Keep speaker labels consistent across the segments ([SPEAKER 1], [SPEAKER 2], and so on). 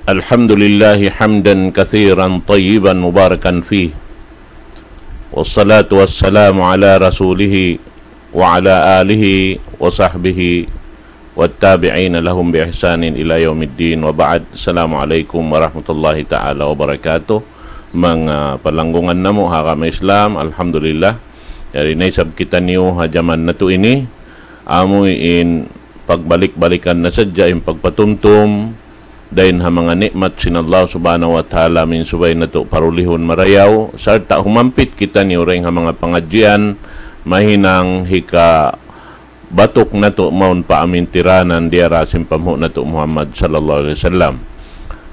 [SPEAKER 1] الحمد لله حمدا كثيرا طيبا مباركا فيه والصلاة والسلام على رسوله وعلى آله وصحبه والتابعين لهم بإحسان إلى يوم الدين وبعد. السلام عليكم ورحمة الله تعالى وبركاته. Mga palanggungan namo hakam Islam, alhamdulillah. Dari naisab kita niyo hajaman na to ini. Amoy in pagbalik-balikan na sadya in pagpatumtum dahin ha mga nikmat sin Allah subhanahu wa ta'ala min subay na to parulihon marayaw sarta humampit kita ni ureng ha mga pangadjian mahinang hika batok na to maun pa amin tiranan diara simpamho na to Muhammad sallallahu alaihi wasallam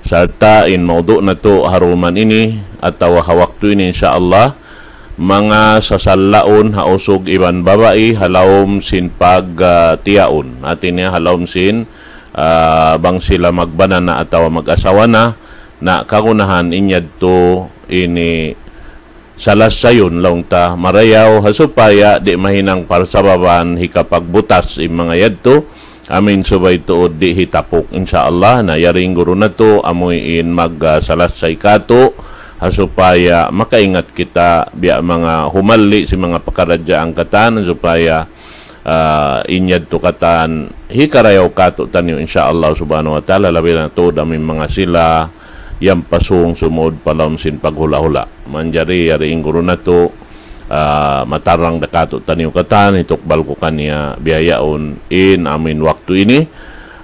[SPEAKER 1] sarta in maudu na to haruman ini atawa hawaktu ini insyaallah mga sasalaon ha usog iban babae halawom sin pagtiaon atin niya halawom sin bang sila magbanan na atawa mag-asawa na kagunahan inyad to ini salas sayon lang ta marayaw hasupaya di mahinang parsababan hikapagbutas im mga yadto amin subay tuod di hitapok insyaallah na yaring guro na to amoy in mag salas say kato hasupaya makaingat kita biya mga humalli si mga pakaradya ang katan supaya inyad to katan hikarayaw kato tanyo insyaallah subhanahu wa ta'ala labi na to dami mga sila yang pasung sumod palom sin paghula-hula manjari yari inguro na to matarang dakato tanyo katan itukbal ko kanya biyayaon in amin waktu ini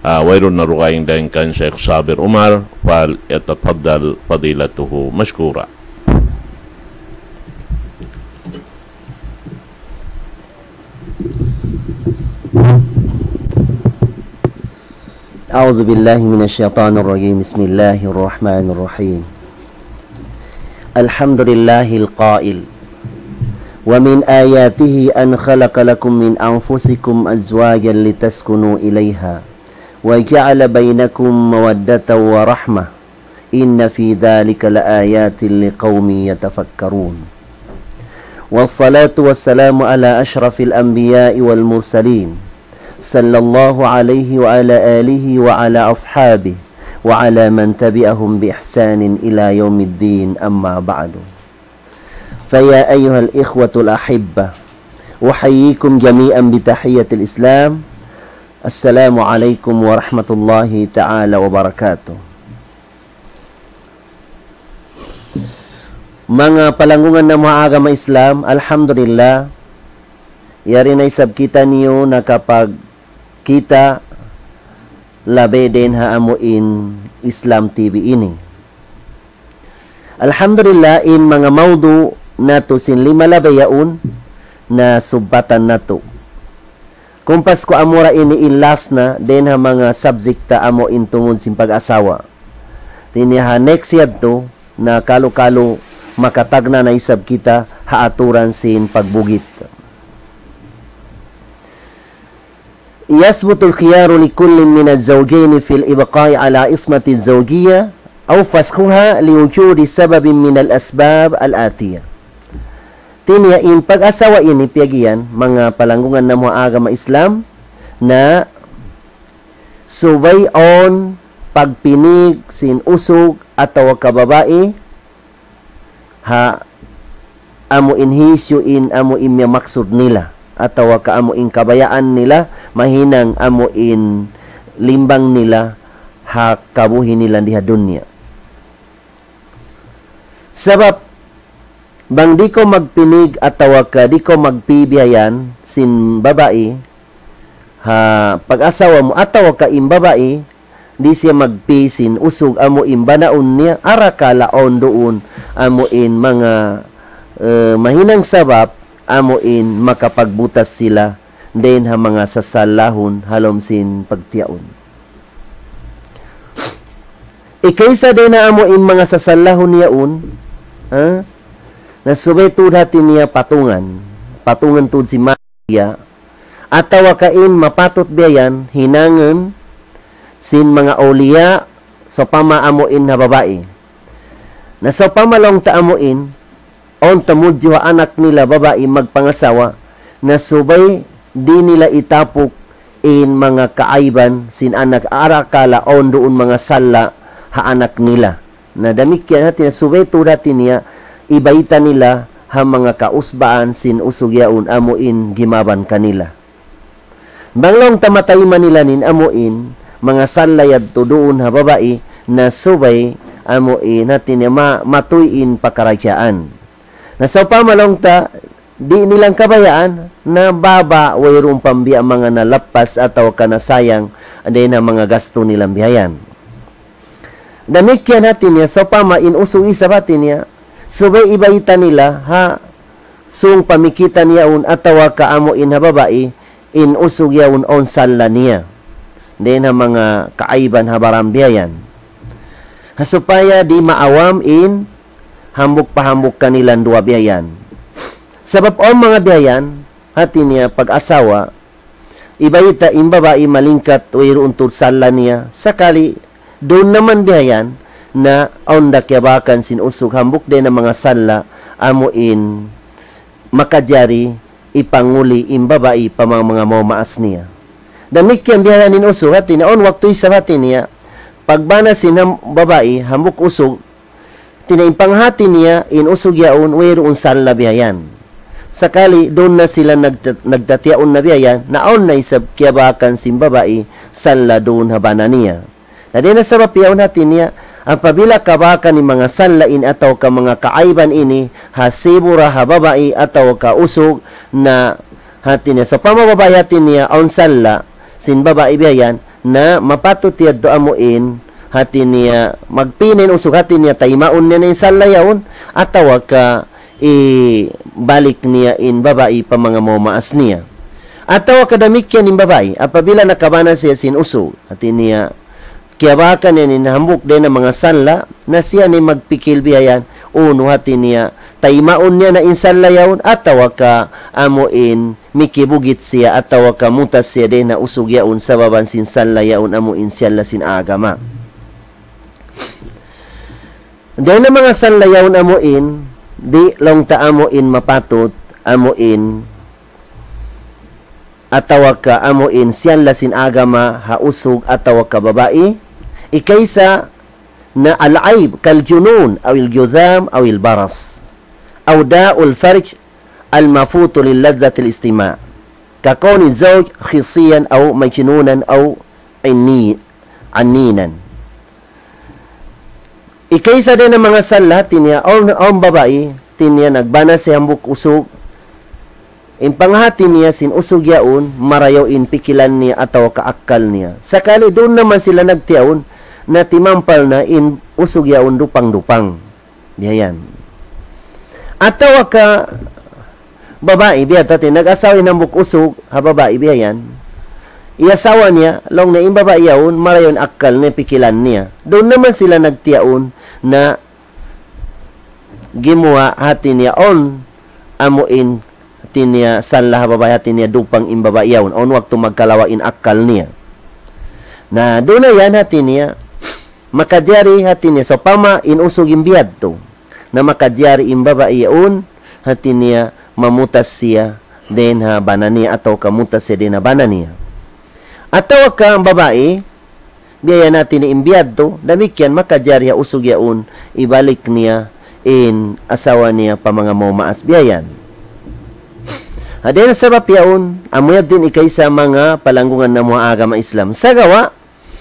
[SPEAKER 1] wayron na rukaing dahin kan Sheikh Sabir Umar fal yatafaddal fadilatuhu mashkura.
[SPEAKER 2] أعوذ بالله من الشيطان الرجيم بسم الله الرحمن الرحيم الحمد لله القائل ومن آياته أن خلق لكم من أنفسكم أزواجا لتسكنوا إليها وجعل بينكم مودة ورحمة إن في ذلك لآيات لقوم يتفكرون والصلاة والسلام على أشرف الأنبياء والمرسلين صلى الله عليه وعلى آله وعلى أصحابه وعلى من تبعهم بإحسان إلى يوم الدين أما بعد فيا أيها الإخوة الأحبة أحييكم جميعا بتحية الإسلام السلام عليكم ورحمة الله تعالى وبركاته. Mga palanggungan na mga agama Islam, alhamdulillah yari na isab kita niyo na kapag kita labi din haamuin Islam TV ini. Alhamdulillah in mga maudu nato sin lima labayaon na subbatan nato. Kumpas ko amura ini ilas na din ha mga subjekta amo in tungod sin pag-asawa. Tiniha next year to na kalo-kalo makatagna na isab kita haaturan sin pagbugit. يثبت الخيار لكل من الزوجين في الإبقاء على عصمة الزوجية أو فسخها لوجود سبب من الأسباب الآتية. Tinya in pag-asawa ini piyagian mga palanggungan na mga agama Islam na subay on pagpinig sin usog atawa kababae ha amo inhisyo in amo imya maksud nila atawa ka amo in kabayaan nila mahinang amo in limbang nila ha kabuhi nila diha dunya. Sabab bang di ko magpinig atawa ka di ko magpibiyayan sin babae ha pag-asawa mo atawa ka in babae di siya magpi sin usog amo in banaon niya ara ka laon doon amo in mga mahinang sabab amuin makapagbutas sila din ha mga sasalahon halom sin pagtiaon. Ikaysa din na amuin mga sasalahon yaon na subay tudhatin niya patungan tud si Maria atawa kain mapatot biyan hinangan sin mga auliya sa pamaamuin na babae na sa pamalong taamuin on tamudyo anak nila babae magpangasawa na subay di nila itapok in mga kaayban sin anak arakala on doon mga sala anak nila. Na damikyan hati na suweto dati niya, ibaita nila ha mga kausbaan sin usugyaon amuin gimaban kanila. Banglong tamatayman nila nin amuin, mga salayad to doon ha babae, na subay amuin hati niya matuyin pakarakyaan. Na sa pamalong ta, di nilang kabayaan na baba wayrong pambiya mga nalapas ataw kanasayang aday na mga gasto nilang bihayan. Damikyan natin niya, so pama inusong isa batin niya, subay ibaita nila, ha, sung pamikita niya un atawa kaamo in ha babae, inusog yaun on sala niya. Then ha mga kaaiban habaram bihayan. Hasupaya di maawam in, hambuk-pahambuk kanilang dua bihayan. Sabab ang mga bihayan, hati niya pag-asawa, ibaita in babae malingkat wayro untud sala niya, sakali, doon naman bihayan na onda kyabakan sinusog hambuk din ng mga sala amuin makadyari ipanguli in babae pa mga mamaas niya. Damikyan bihayan in usog hati na on waktu isa hati niya pagbana sinam babae hambuk usog tinaipanghati niya in usog yaon wayro un sala bihayan. Sakali doon na sila nagdatiaon na bihayan na on na isab kyabakan sin babae sala doon habana niya. Dahil na sa mapiyaw natin niya, ang pabila kabaka ni mga sanlain ataw ka mga kaaiban ini, hasibura ha babae ataw ka usog na hati niya. Sa pamababay hati niya, ang sanla, sin babae biyayan, na mapatutiyad do amuin, hati niya, magpinin usog hati niya, taimaon niya na yung sanla yaon, ataw ka balik niya in babae pa mga mamaas niya. Ataw kadamikyan in babae, apabila nakabana siya sin usog, hati niya, kaya baka niya ninahambuk din ng mga sanla na siya ni magpikil biyayan uno hati niya taimaon niya na insanla yaon atawa ka amuin mikibugit siya atawa ka mutas siya din na usog yaon sa baban sin sanla yaon amuin siya lasin agama. Dahil na mga sanla yaon amuin di long ta amuin mapatot amuin atawa ka amuin siya lasin agama hausog atawa ka babae ikaysa na al-aib kal-junun aw il-judham aw il-baras aw da'ul farj al-mafutu lil-ladhat al-istima' kakawni zawj khisiyan aw majnunan aw anninan. Ikaysa din ang mga sala tinya ang babae tinya nagbana si hambuk usog impanghatin niya sin usog yaon marayaw in pikilan niya ataw kaakal niya. Sakali doon naman sila nagtiyaon na timampal na in usog yaon dupang-dupang. Biyayan. Ataw ka babae biya tati nag-asawa ng hambuk usog ha babae biyayan. Iasawa niya long na in babae yaon marayaw akal niya pikilan niya. Doon naman sila nagtiyaon na gimuha hati niya on amuin niya sanla babae hatin niya dupang imbabayaw on waktu magkalawa in akal niya na doon na yan hatin niya makadyari hatin niya so pama inusog imbiyad to na makadyari imbabayaw hatin niya mamutas siya din ha bana niya ataw kamutas siya din ha bana niya ataw ka babae biyaya natin ni imbiyad to damikyan makadyari ha usog yaon ibalik niya in asawa niya pa mga mamaas biyayan. Adin sa bapyaon, amuyad din ikay sa mga palanggungan na mga agama Islam. Sa gawa,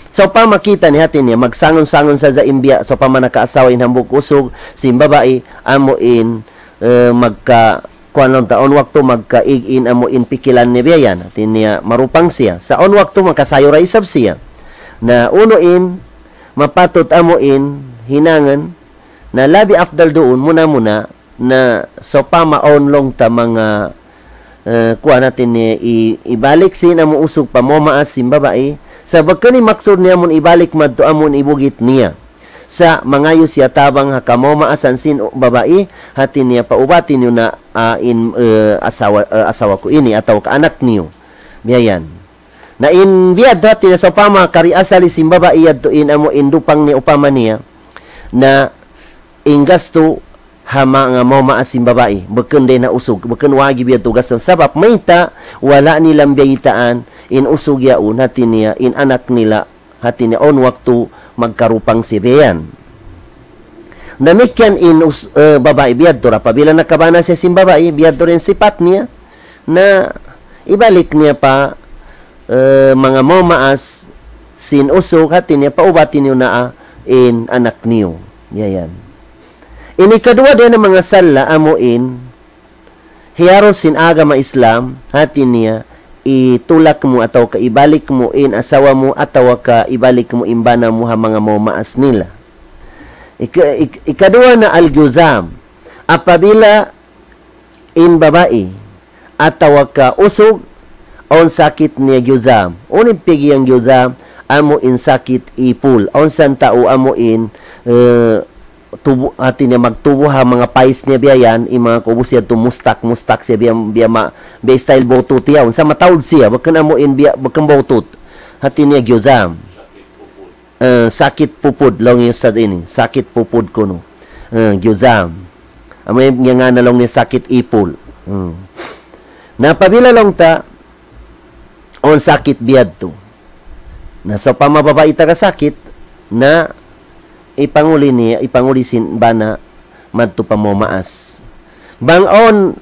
[SPEAKER 2] so pa makita ni hatin niya, magsangon-sangon sa zaimbya, so pa manakaasawa in hambuk usog, sin babae, amuin, kuan taon waktu magkaig-in amuin pikilan ni biyayan. Hatin niya, marupang siya. Sa on waktu makasayo ra isab siya. Na unuin, mapatot amuin, hinangan, na labi afdal doon, muna-muna, na so pa maonlong ta mga kuha natin niya ibalik sin amo usog pa mo maas sin babae sa bagkani maksud niya mon ibalik madto amon ibugit niya sa mangayo siya tabang hakamo maasan sin babae hatin niya paubatin niyo na asawa ko ini ataw ka anak niyo biyayan na in biyad hatin sa pama kari asali sin babae yadto in amo indupang ni upama niya na ingasto hama nga mo maasim babae beken din na usog beken wagi biya tugas sabab mayta wala nilang biyitaan in usog yaon hatin niya in anak nila hatin niya on waktu magkarupang sibiyan. Namikyan in babae biyadto ra pabila nakabana siya sin babae biyadto rin sipat niya na ibalik niya pa mga momaas sin usog hati niya paubatin niyo na in anak niyo. Yan. Ini kadua din ang mga sala amuin hiyaron sin agama Islam hati niya itulak mo ataw ka ibalik mo in asawa mo ataw ka ibalik mo imbana mo ha mga momaas nila. Ikadua na al-juzam apabila in babae ataw ka usog on sakit niya juzam unin pigi ang juzam amo in sakit ipul on san tao amo in tubo atin niya magtubo ha mga pais niya biyan i mga kubos siya tumustak siya biya style botut siya unsa matawd siya bakan amo in biya bakan botut hati niya juzam sakit pupud long yung sa ini sakit pupud ko no juzam amo yung nga nalong ni sakit ipul na pabila long ta on sakit biyad to na so pamababae ta ka sakit na ipangulisin bana madto pa mo maas bang on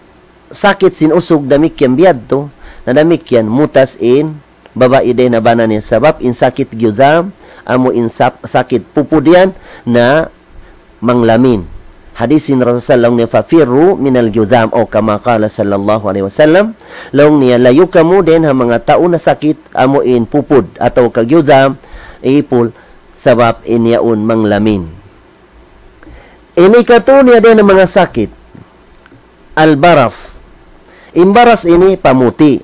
[SPEAKER 2] sakit sin usog damikyan biyad to na damikyan mutas in babae din na bana niya sabab in sakit gyudam amo in sakit pupudyan na manglamin. Hadisin Rasulullah niya fafirru minal judam o kama qala sallallahu alaihi wasallam long niya layo kamo din ha mga tao na sakit amo in pupud atau kagyudam ipul sabab inyaon manglamin. Ini kato niya din ang mga sakit albaras. Imbaras ini pamuti.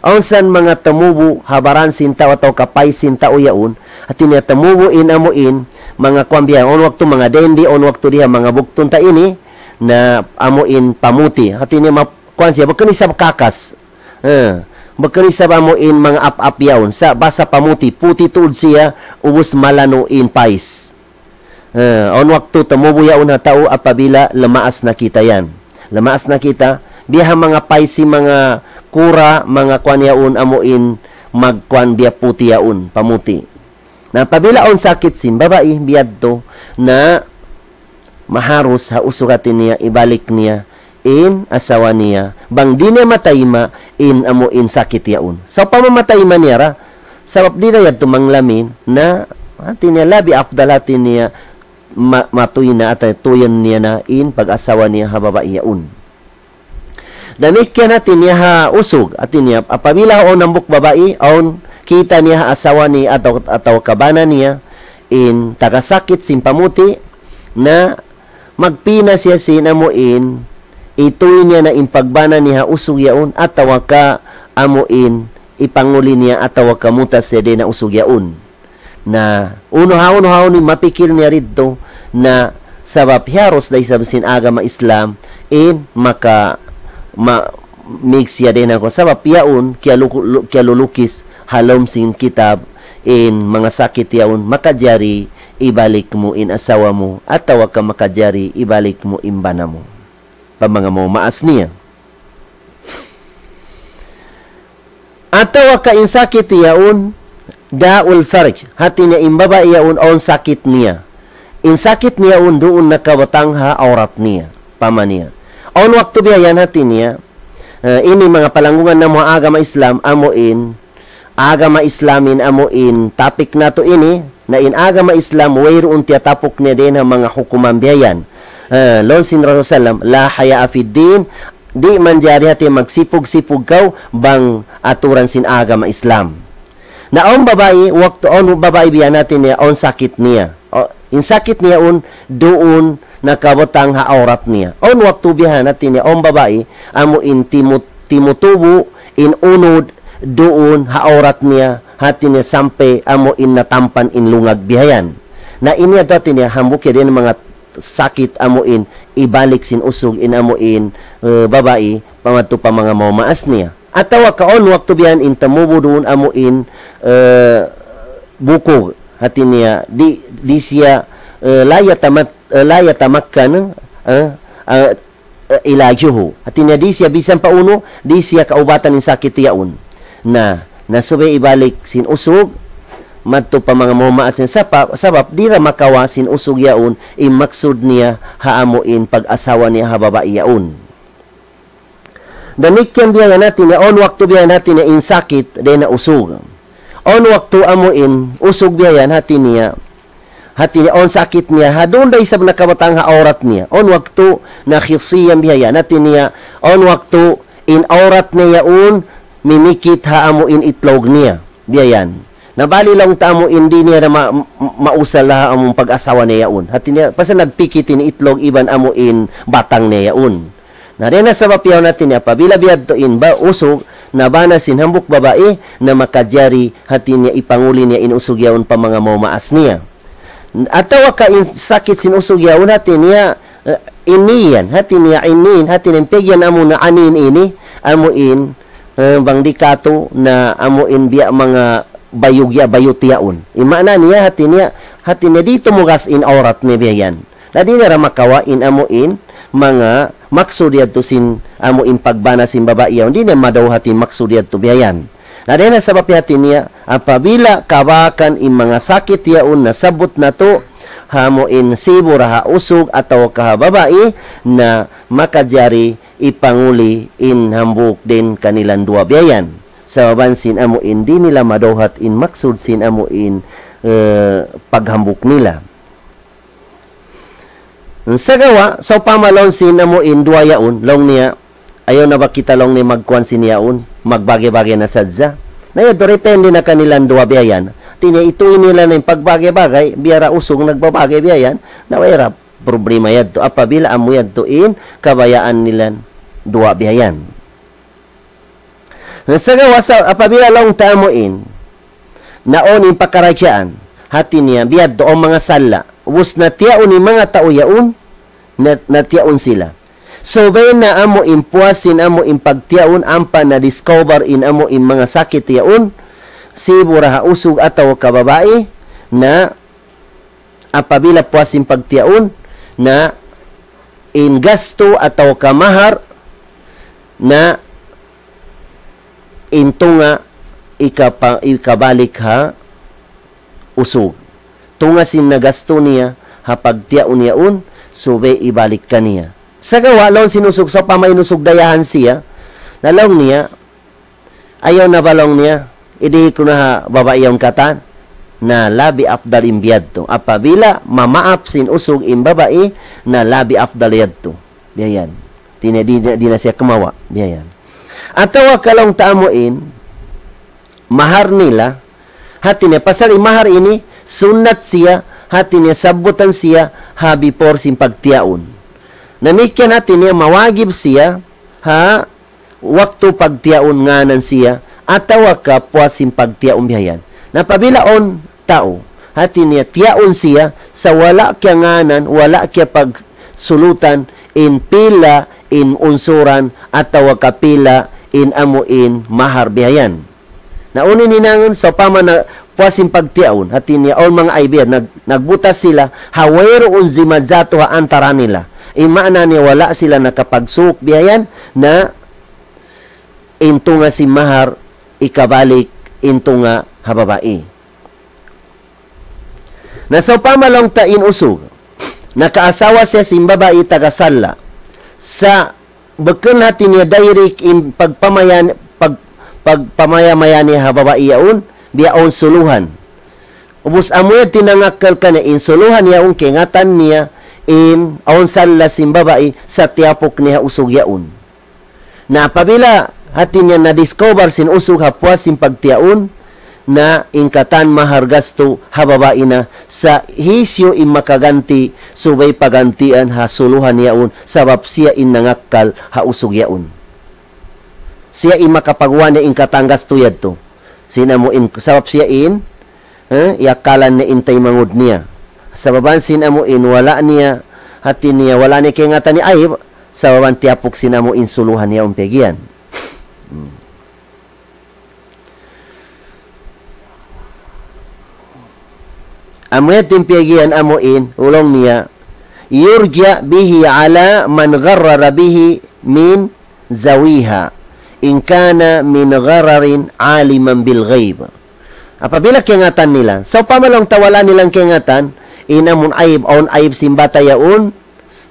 [SPEAKER 2] Onsan mga tamubo habaran sinta atau kapay sinta o yaon at niya tamubo in amuin mga kwambiya on waktu mga dendi on waktu diha mga bukton ta ini na amuin pamuti at niya makuan siya bakani sa kakas bakani sa amuin mga ap-ap yaon sa basa pamuti puti tuod siya ubos malano in pais on waktu tamubo yaon na tao apabila lamaas na kita yan lamaas na kita biha mga pais si mga kura mga kwan yaon amuin magkwan biya puti yaon pamuti na pabilaon sakit sin babae biyadto na maharos ha usugatin niya ibalik niya in asawa niya bang di niya matayma in amuin sakit yaon so pamamatayma niya ra sabab di na yadto manglamin na atin niya labi afdal atin niya matuy na at tuyan niya na in pag-asawa niya ha babae yaon. Damikyan natin niya ha usog atin niya apabila on nambuk babae on kita niya ha asawa ni ataw kabana niya in tagasakit sin pamuti na magpina siya sin amuin ituy niya na impagbana niya usog yaon ataw ka amuin ipanguli niya ataw ka mutas siya din na usog yaon na uno-haon ni mapikir niya rito na sabab hiyaros dahil sa sin agama Islam in maka mix ya din ako sabab yaon kaya lulukis halom sin kitab in mga sakit yaon makajari ibalik mo in asawa mo at tawag ka makajari ibalik mo imbana mo pa mga mo maas niya at tawag ka in sakit yaon daul farj hati niya imbaba yaon on sakit niya in sakit niya on doon nakawatang ha aurat niya pamaniya on waktu biyayan hati niya ini mga palangungan na mga agama Islam amuin agama Islamin amuin topic na to ini na in agama Islam wayroon tiyatapok niya din ang mga hukuman biyayan lonsin Rasulullah la haya afid din di man jari hati magsipog-sipog kaw bang aturan sin agama Islam na on babae waktu on babae biyan natin niya on sakit niya in sakit niya on doon nakabotang ha aurat niya on waktu biyahan natin niya on babae amo in timutubo in unod doon ha aurat niya hati niya sampai amo in natampan in lungag bihayan na inya dati niya hambuk ya din mga sakit amo in ibalik sin usog in amo in babae pamadto pa mga mamaas niya at tawa ka on waktu biyahan in tamubo doon amo in buko hati niya di siya la yatamakkan ilajuhu hati niya di siya bisan pauno di siya kaubatan ng sakit yaon na nasubay ibalik sin usog madto pa mga mumaas niya sabab di ra makawasin usog yaon maksud niya haamuin pag-asawa niya ha babae yaon. Demikian biya natin ya on waktu biya natin ya insakit de na usog. On waktu amuin usog biya hati niya on sakit niya hadun day sab nakabatang ha aurat niya. On waktu na khisiyan biya natin niya on waktu in aurat niya yaon minikit ha amuin itlog niya biyan. Nabali lang tamo hindi niya na mausal ha among pag-asawa niya yaon. Hati niya pasa nagpikitin itlog iban amuin batang niya yaon. Narena sa papiyaw natin niya, pabila biyad to in ba usog, na bana sinhambok babae, na makajari hati niya ipanguli niya inusog yaon pa mga maumaas niya. Atawa ka sakit sinusog yaon hati niya, iniyan, hati niya inin, hati niya pegyan amo na anin ini, amuin, bang dikato na amuin biya mga bayugya, bayutiyaon. Imana niya, hati niya dito mugas in aurat niya biyan. Nadi niya ramakawain amuin, mga maksud yadto sin amo in pagbana sin babae yaon di na madawhati maksud yadto biyayan. Nadena sa papihati niya apabila kabakan in mga sakit yaon na sabot na to hamo in sibo raha usog ataw kaha babae na makajari ipanguli in hambuk din kanilang dua biyayan. Sa bansin amo in di nila madawhat in maksud sin amo in paghambuk nila. Sa gawa, so pamalon sinamo in duwa yaon, long niya, ayaw na ba kita long ni magkuhan siniyaon, magbagay-bagay na sadza. Na yun, depende na kanilang duwa biyayan. Tinya ituin nila na yung pagbagay-bagay, biyara usong nagbabagay biyayan, na wala problema yan to. Apabila amo yan to in, kabayaan nila duwa biyayan. Sa gawa, apabila long tamo in, naon in pakarakyaan, hati niya, biyad do ang mga sala, ubos na tiyaon ni mga tao yaon, na tiyaon sila. So, bayan na amo impuasin, amo impagtiyaon, ampa na discover in amo in mga sakit yaon, si buraha usog ataw kababae, na apabila puasin pagtiyaon, na in gasto ataw kamahar, na intunga ikabalik ha usog. Tunga sin nagasto niya, hapagtiyaon yaon, sube ibalik ka niya. Sa gawa, long sinusog, so pamainusog dayahan siya, nalong niya, ayaw na balong niya, idi ko na ha, babae yung katan, na labi afdal imbiyad to. Apabila, mamaap sin usog im babae, na labi afdal yad to. Biyayan. Di na siya kumawa. Biyayan. At tawag kalong taamuin, mahar nila, hati niya, pasari mahar ini, sunat siya, hati niya, sabutan siya, habi por sin pagtiyaon. Namikyan hati niya, mawagib siya, ha, waktu pagtiyaon nganan siya, atawa ka puasin pagtiyaon bihayan. Napabilaon tao, hati niya, tiyaon siya, sa wala kya nganan, wala kya pagsulutan, in pila, in unsuran, atawa ka pila, in amuin, mahar bihayan. Naunin ninangon, sa pama na, puasin pagtiyaon, hati niya, o mga aibir, nagbutas sila, hawero un zimadzato ha antara nila. Imana niya, wala sila nakapagsuk biyayan, na into nga si mahar, ikabalik, into nga hababai. Nasa pamalong tain usog, nakaasawa siya si babae tagasala, sa bakun hati niya, direct in pagpamaya-maya niya hababai yaon, biyaon suluhan. Ubus amoy tinangakal ka na in suluhan yaon kingatan niya in aon sala simbabae sa tiapok niya usog yaon. Na pabila hati niya na-discover sin usog hapwas sin pagtiyaon na ingkatan mahar gasto hababae na sa hisyo in makaganti subay pagantian ha suluhan yaon sabab siya in nangakal ha usog yaon. Siya in makapagwa na ingkatang gasto yadto. Sinamo in sabab siya in iakalan na intay mangud niya. Sababan sinamo in wala niya hati niya wala ni kingatan ni ay sababan tiapok sinamo in suluhan niya umpegian. Amoy timpegian amo in ulong niya yurja bihi ala man gharrara bihi min zawiha in kana min ghararin aliman bil ghaib. Apabila kiangatan nila, so pamalong tawala nilang kiangatan, inamun aib, on aib simbata yaun,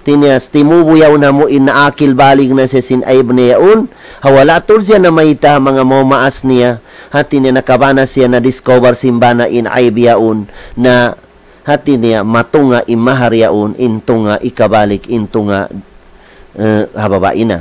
[SPEAKER 2] tinyas timubo yaun hamo inaakil balig na siya sin aib niya yaun, hawala atul siya na maita mga maas niya, hati niya nakabana siya na discover simbana in aib yaun, na hati niya matunga imahar yaun, intunga ikabalik, intunga hababain na.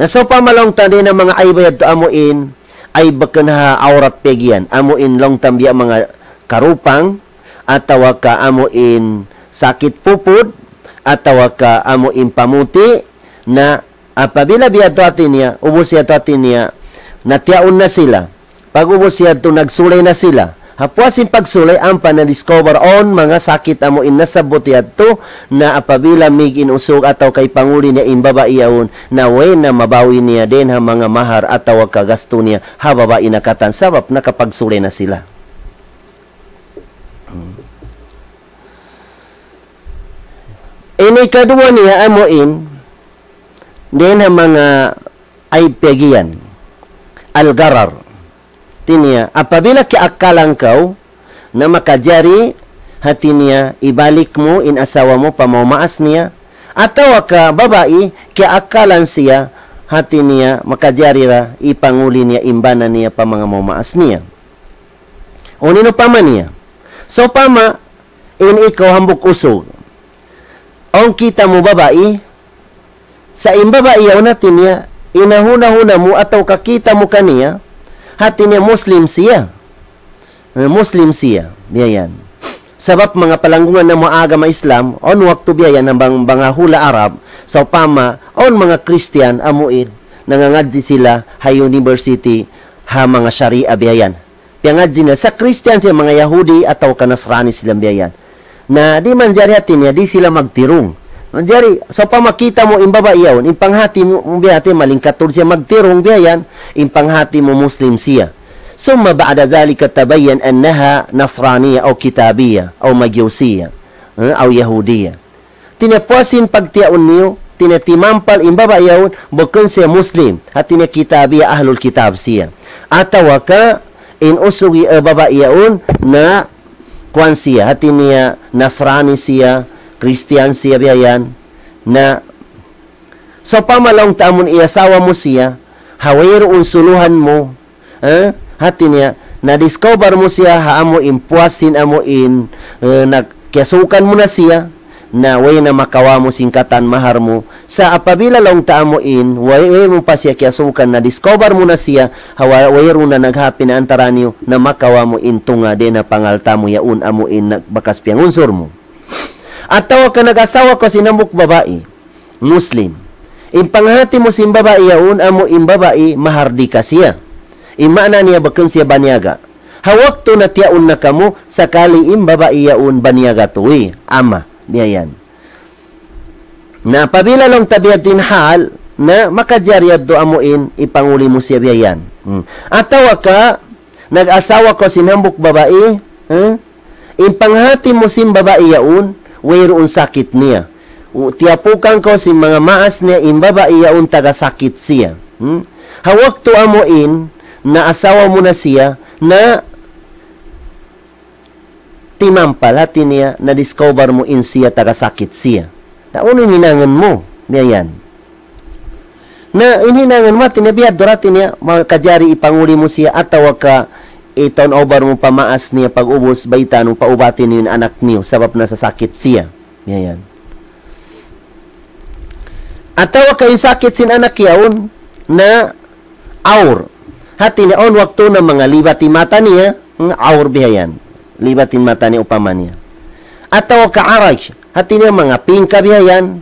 [SPEAKER 2] So pamalong tadi na mga aybayad to amuin, ay bakan ha aurat pegyan, amuin long tambia mga karupang, atawa ka amuin sakit pupud, atawa ka amuin pamuti, na apabila biya to atin niya, ubos siya to atin niya, natiyaon na sila. Pag ubos siya to, nagsulay na sila. Hapwasin pagsulay, ang na-discover on mga sakit amo inasabot yato na apabila mig inusog ataw kay panguli niya imbabaiyaon na way na mabawi niya din ha mga mahar ataw kagasto niya hababa inakatan sabab nakapagsulay na sila. Ini kadua niya amuin din ha mga ay pegian al-garar. Tinya, apabila kiakalang kau na makajari hati niya, ibalik mo in asawa mo pamamaas niya, ataw ka babae, kiakalan siya hati niya, makajari ra, ipanguli niya, imbana niya pa mga mamaas niya. O nino pama niya. So pama, in ikaw hambuk usog. Ang kita mo babae, sa imbabae yaw natin niya, inahuna-huna mo ataw kakita mo kaniya, hati niya Muslim siya. Muslim siya. Biyayan. Sabab mga palanggungan na mga agama Islam, on waktu biyayan ng mga hula Arab, so pama, on mga Christian, amuin, nangangadji sila, ha university, ha mga Sharia biyayan. Piyangadji na, sa Christian siya, mga Yahudi, ataw ka Nasrani silang biyayan. Na di man jari hati niya, di sila magtirong. Jari, so pamakita mo imbaba iyaw, impanghati mo biyate, malingkatul siya magtirong biyayan, impanghati mo Muslim siya. Summa ba'da dhalika tabayyan annaha Nasraniya o Kitabiyya o Magyusiya o Yahudiya. Tinapwasin pagtiyaon niyo, tinatimampal imbaba iyaw, bukan siya Muslim, at tinakitabiya ahlul kitab siya. Atawa ka, inusugi baba iyaw na kwan siya, at niya Nasrani siya, Christian siya biyayan, na so pamalong tamon iasawa mo siya, hawir unsuluhan mo, hati niya, na-discover mo siya, haamo impuasin amo in, nagkiasukan mo na siya, na way na makawa mo singkatan mahar mo, sa apabila long taamo in, way mo pa siya kiasukan, na-discover mo na siya, hawayro na naghapi na antara niyo, na makawa mo intunga din na pangalta mo yaun amo in, bakas piyang unsur mo. At tawa ka nag-asawa ko sinambok babae, Muslim. Impanghati mo sin babae yaun, amo imbabae, mahardi ka siya. Imana niya bakun siya banyaga. Hawak to na tiyaun na kamo, sakali imbabae yaun banyaga tuwi. Ama, diyan. Na pabila long tabiatin hal, na makajaryad do amuin, ipanguli mo siya biyayan. At tawa ka, nag-asawa ko sinambok babae, impanghati mo sin babae yaun, wayroon sakit niya. Tiyapukan ko si mga maas niya, imbaba iyaon taga-sakit siya. Hawak to amuin, na asawa mo na siya, na timampal, hati niya, na discover mo in siya, taga-sakit siya. Na uno hinangan mo, niya yan. Na inhinangan mo, tinabiyad, dorati niya, mga kajari, ipanguli mo siya, at tawa ka, i-turn over mo pamaas niya pag-ubos baita nung paubatin niyo yung anak niyo sabab na sasakit siya. Yan. At tawa kayo sakit sin anak yaon na aur. Hati niya on waktu na mga libati mata niya, aur bihayan. Libatin mata niya upama niya. At tawa ka araj. Hati niya mga pingka bihayan.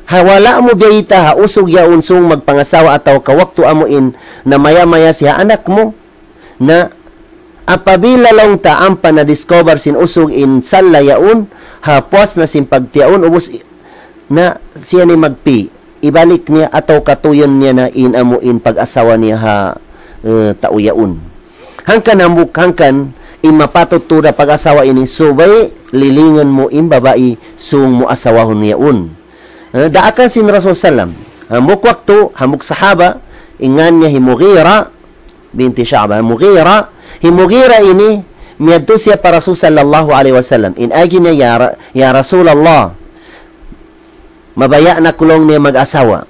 [SPEAKER 2] Hawala mo biyita ha usog yaon sung magpangasawa at tawa ka waktu amuin na maya-maya siya anak mo na apabila long ta ampa na discover sin usog in salayaon hapwas na sin pagtiaon ubos na siya ni magpi ibalik niya ataw katuyon niya na inamuin pag-asawa niya ha tauyaon hangkan hambuk hangkan imapatutura pag-asawa ini subay lilingan mo in babae sung mo asawahon niyaon daakan sin Rasul sallam hambuk waktu hambuk sahaba ingan niya himugira binti Sya'ban Mughira himugira ini miyadto siya para Rasul sallallahu alaihi wasallam. Inagi niya, ya Rasulullah, mabaya na kulong niya mag-asawa.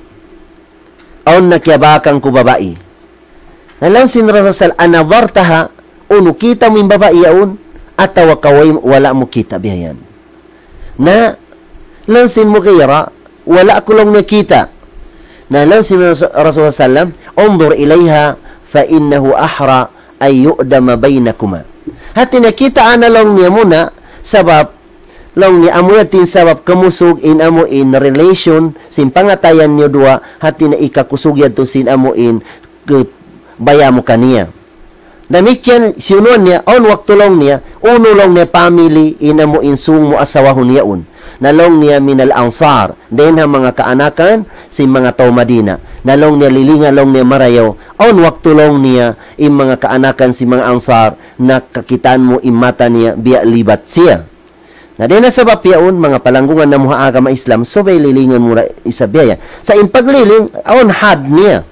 [SPEAKER 2] Aun nakiyabakan ko babae. Nalang sin Rasul, anavartaha, uno kita mo yung babae yaon, ataw kaway wala mo kita bihayan. Na, lang sin mo kayara, wala kulong niya kita. Na lang sin Rasul sallam, undur ilayha, fa innahu ahra ay yu'dama baynakuma. Hati nakita ana long niya muna, sabab, long ni amuyatin sabab kamusog in amo in relation, sin pangatayan niyo dua, hati na ikakusog yan to sin amo in baya mo kaniya. Namikyan, sinuan niya, on waktu long niya, uno long niya family, in amo in sung mo asawahon niyaon. Nalong niya minal ansar, din ang mga kaanakan, si mga tao Madina. Nalong niya lilingalong niya marayaw, on waktu long niya, in mga kaanakan si mga ansar, na kakitaan mo imata niya, biya libat siya. Na din na sa bapyaon, mga palanggungan na muha agama Islam, so bay lilingan mo isabiyaya. Sa impagliling, on had niya.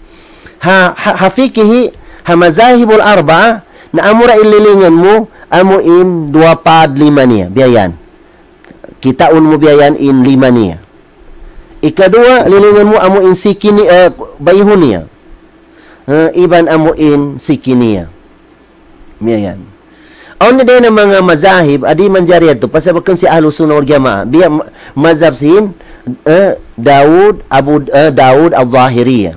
[SPEAKER 2] Hafikihi, hamazahibul arba, na amura ililingan mo, amuin 2-5 niya, biyayan. Kitaon mo biyayan in 5 niya. Ikadua, lilingan mo amuin sikini, bayhon niya. Iban amuin sikiniya. Biyayan. Aun na din ang mga mazahib, adi manjari ito, pasabakan si Ahlus Sunnah wal Jamaah, biya mazhab sin, Daud al-Zahiriyah.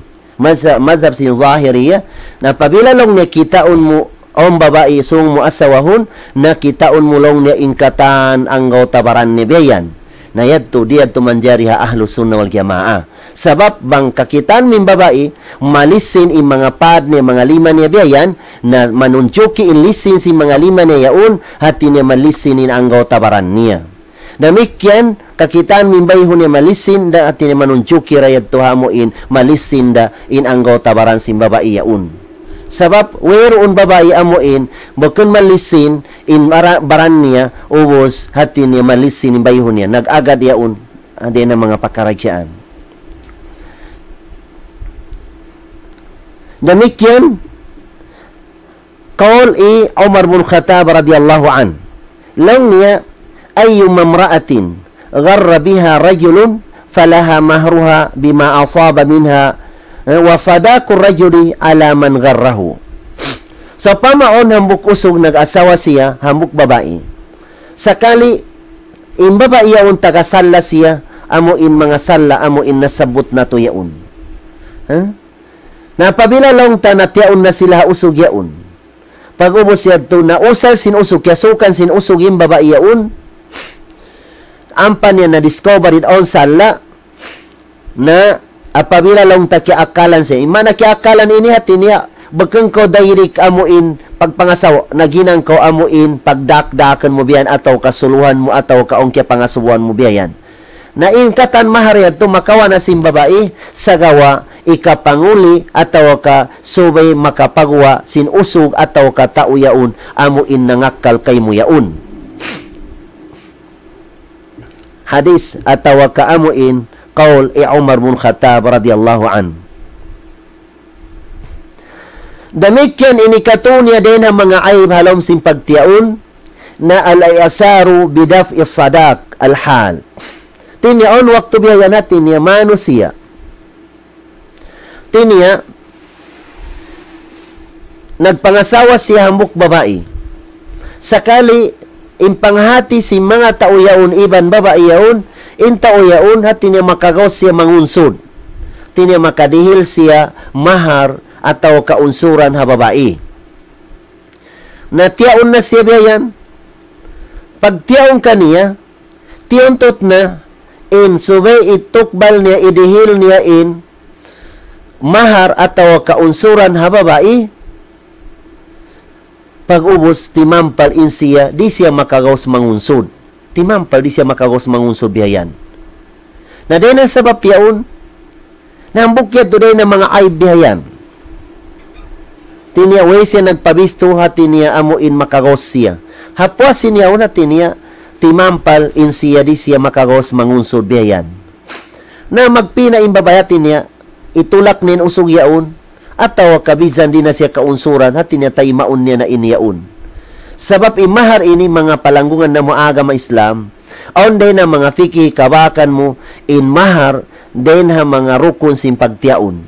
[SPEAKER 2] Mazhab sin Zahiriyah, na pabilalong niya kitaon mo, ang babae sung mo asawahon, na kitaon mo long niya ingkatan ang gautabaran ni biyan. Na yadto, diyadto manjari ha Ahlus Sunnah wal Jamaah. Sabab bang kakitaan min babae, malisin in mga pad ni mga 5 niya biyan, na manunjuki in lisin si mga 5 niya yaon, hati niya malisinin ang gautabaran niya. Damikyan, kakitaan min bayho niya malisin, da hati niya manunjuki rayad tuhamo in malisin da in ang gautabaran si babae yaon. Sabab, whereon babae amuin, bakun malisin, in baran niya, ubos, hati niya malisin in bayho niya, nag-agad yaon, adi na mga pakaragyaan. Damikyan, kaul Umar bin Khattab radiyallahu an. Lang niya, ayyum mamra'atin, gharra biha rajulun, falaha mahruha bima asaba minha, wa sadaqur rajuli ala man gharrahu. So pamaon hambuk usog nag-asawa siya, hambuk babae. Sakali in babae yaon tagasalla siya, amo in mga salla, amo in nasabot na to yaon. Napabilalong ta na tiyaon na sila usog yaon. Pag ubos siya to na usal sin usog, yasukan sin usog yung babae yaon, ampan niya na discover it on salla, na apabila long takiakalan siya, imana kiakalan ini hati niya, bakang ko dairik amuin pagpangasaw, naginang ko amuin pagdakdakan mo biyan, ataw kasuluhan mo, ataw kaong kya pangasubuan mo biyan. Na ingkatan mahariyad to makawa na sim babae, sa gawa, ikapanguli, ataw ka subay makapagwa, sinusog, ataw ka tauyaon, amuin nangakal kay mo yaon. Hadis, ataw ka amuin, qaul Umar bin Khattab radiyallahu an. Damikyan inikatunya din ang mga ayib halom sin pagtiyaon na al-ayasaru bidaf'i sadaq al-hal. Tinyaon waktu biya natin niya manusia. Tinya nagpangasawa siya hambuk babae. Sakali impanghati si mga tauyaon iban babae yaon, inta o yaon, hati niya makagaw siya mangunsod. Tinya makadihil siya mahar ataw kaunsuran ha babae. Natiyaon na siya biyan. Pag tiyaon ka niya, tiyontot na, in subay itukbal niya, idihil niya in mahar ataw kaunsuran ha babae. Pag ubos, timampal in siya, di siya makagaw mangunsod. Timampal, di siya makagos mangunsod bihayan. Na din ang sabab yaon, nambukyat do din ng mga ayib bihayan. Tiniya, way siya nagpabisto, hati niya amuin makagos siya. Hapwa siya una, tiniya, timampal in siya, di siya makagos mangunsod bihayan. Na magpina imbabayatin niya, itulak nin usog yaon, atawa kabisan di na siya kaunsuran hati niya tayo maun niya na iniyaon. Sabab imahar ini mga palanggungan na moagama Islam, aon din na mga fikih kabakan mo in mahar din ha mga rukun sin pagtiaon.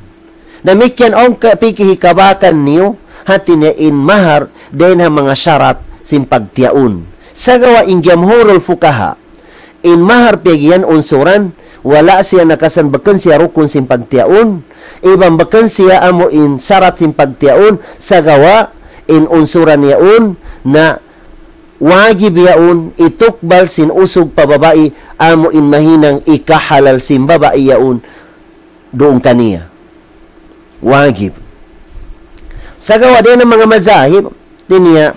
[SPEAKER 2] Namikyan aon fikih kabakan niyo hati niya in mahar din ha mga syarat sin pagtiaon. Sa gawa in jamhurul fukaha, in mahar pegyan unsuran, wala siya nakasan bakan siya rukun sin pagtiaon, ibang bakan siya amo in syarat sin pagtiaon, sa gawa in unsuran yaon na wajib yaon itukbal sin usog pababae amo in mahinang ikahalal sin babae yaon doon kaniya. Wajib. Sa gawa din ng mga mazahib, tiniya,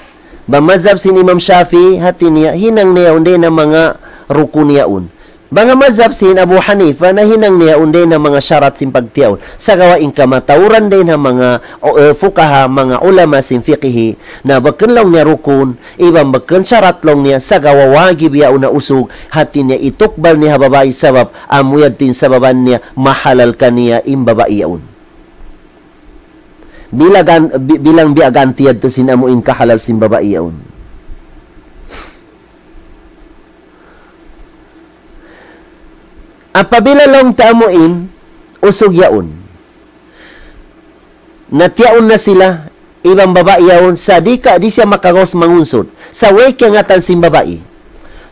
[SPEAKER 2] bamazhab sin Imam Shafi, hati niya, hinang niyaon din ng mga rukun yaon. Mga mazhab sin Abu Hanifa na hinang niyaon din ng mga syarat sin pagtiyaon. Sa gawain kamatauran din ng mga fukaha, mga ulama sin fiqhi, na bakan lang niya rukun, ibang bakan syarat lang niya, sa gawa wajib yaon na usog, hati niya itukbal niya babae sabab, amuyad din sa baban niya, mahalal ka niya im babae yaon. Bilang biagantiyad to sin amuin kahalal sin babae yaon. Apabila long taamuin, usog yaon. Natiyaon na sila, ibang babae yaon, sa di siya makagos mangunsod. Sa way kingatan sin babae.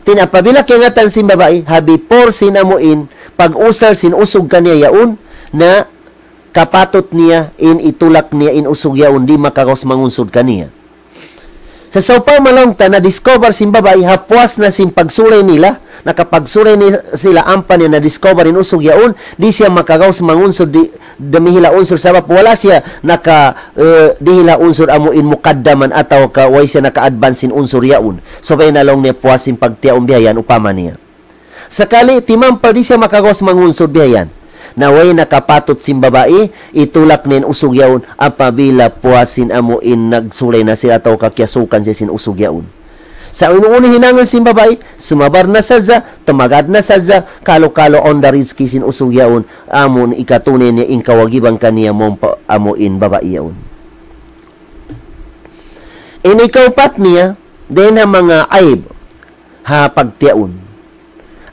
[SPEAKER 2] Apabila kingatan sin babae, habi por sin amuin, pag-usal sin usog kaniya yaon, na kapatot niya, in itulak niya, in usog yaon, di makagos mangunsod kaniya. Sa saupaw malongta, na-discover sin babae, hapwas na sin pagsulay nila, nakapagsulay sila ampan niya na-discover in usog yaon, di siya makagaws mangunsod, di damihila unsur, sabab wala siya dihila unsur amo in mukaddaman ataw ka, way siya naka-advance in unsur yaon. So, bay nalong niya puwas sin pagtiyaon bihayan, upama niya. Sakali, timampal di siya makagaws mangunsod bihayan, na way nakapatot sin babae, itulak nin usog yaon, apabila puwasin amo in nagsulay na siya ataw kakyasukan siya sin usog yaon. Sa inuuni hinangan sin babae, sumabar na sadza, tumagad na sadza, kalo-kalo on the rizki sin usog yaon, amon ikatunin niya in kawagibang kaniya mong amuin babae yaon. Inikaupat niya, din ang mga aib, ha pagtiyaon.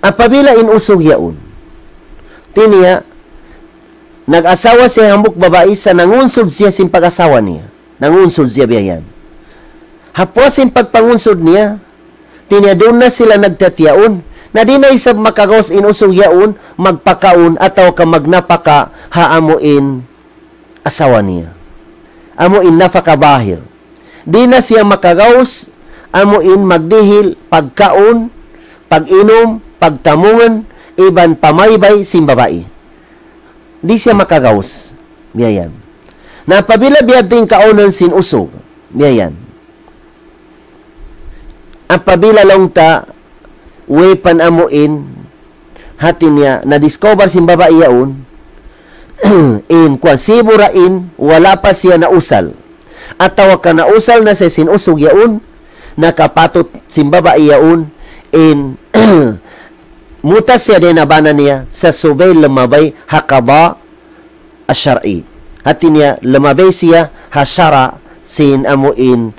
[SPEAKER 2] Apabila in usog yaon, tiniya, nag-asawa siya hambuk babae sa nangunsod siya sin pag-asawa niya. Nangunsod siya biyayan. Hapos sin pagpangunsod niya, tiniya doon na sila nagtatiyaon, na di na isab makagawas in usog yaon, magpakaon, ataw ka magnapaka, haamuin asawa niya. Amuin napakabahir. Di na siya makagawas, amuin magdihil, pagkaon, pag-inom, pagtamungan, iban pamaybay sin babae. Di siya makagawas. Biyayan. Napabila biyad din kaonan sin usog. Biyayan. Apabila lang ta wepan amuin hati niya na-discover sin babae yaon in kwasiburain wala pa siya nausal. At tawag ka nausal na siya sin usog yaon, nakapatot sin babae yaon in mutas siya din nabana niya sa subay lamabay hakaba asyari. Hati niya lamabay siya hasara sin amuin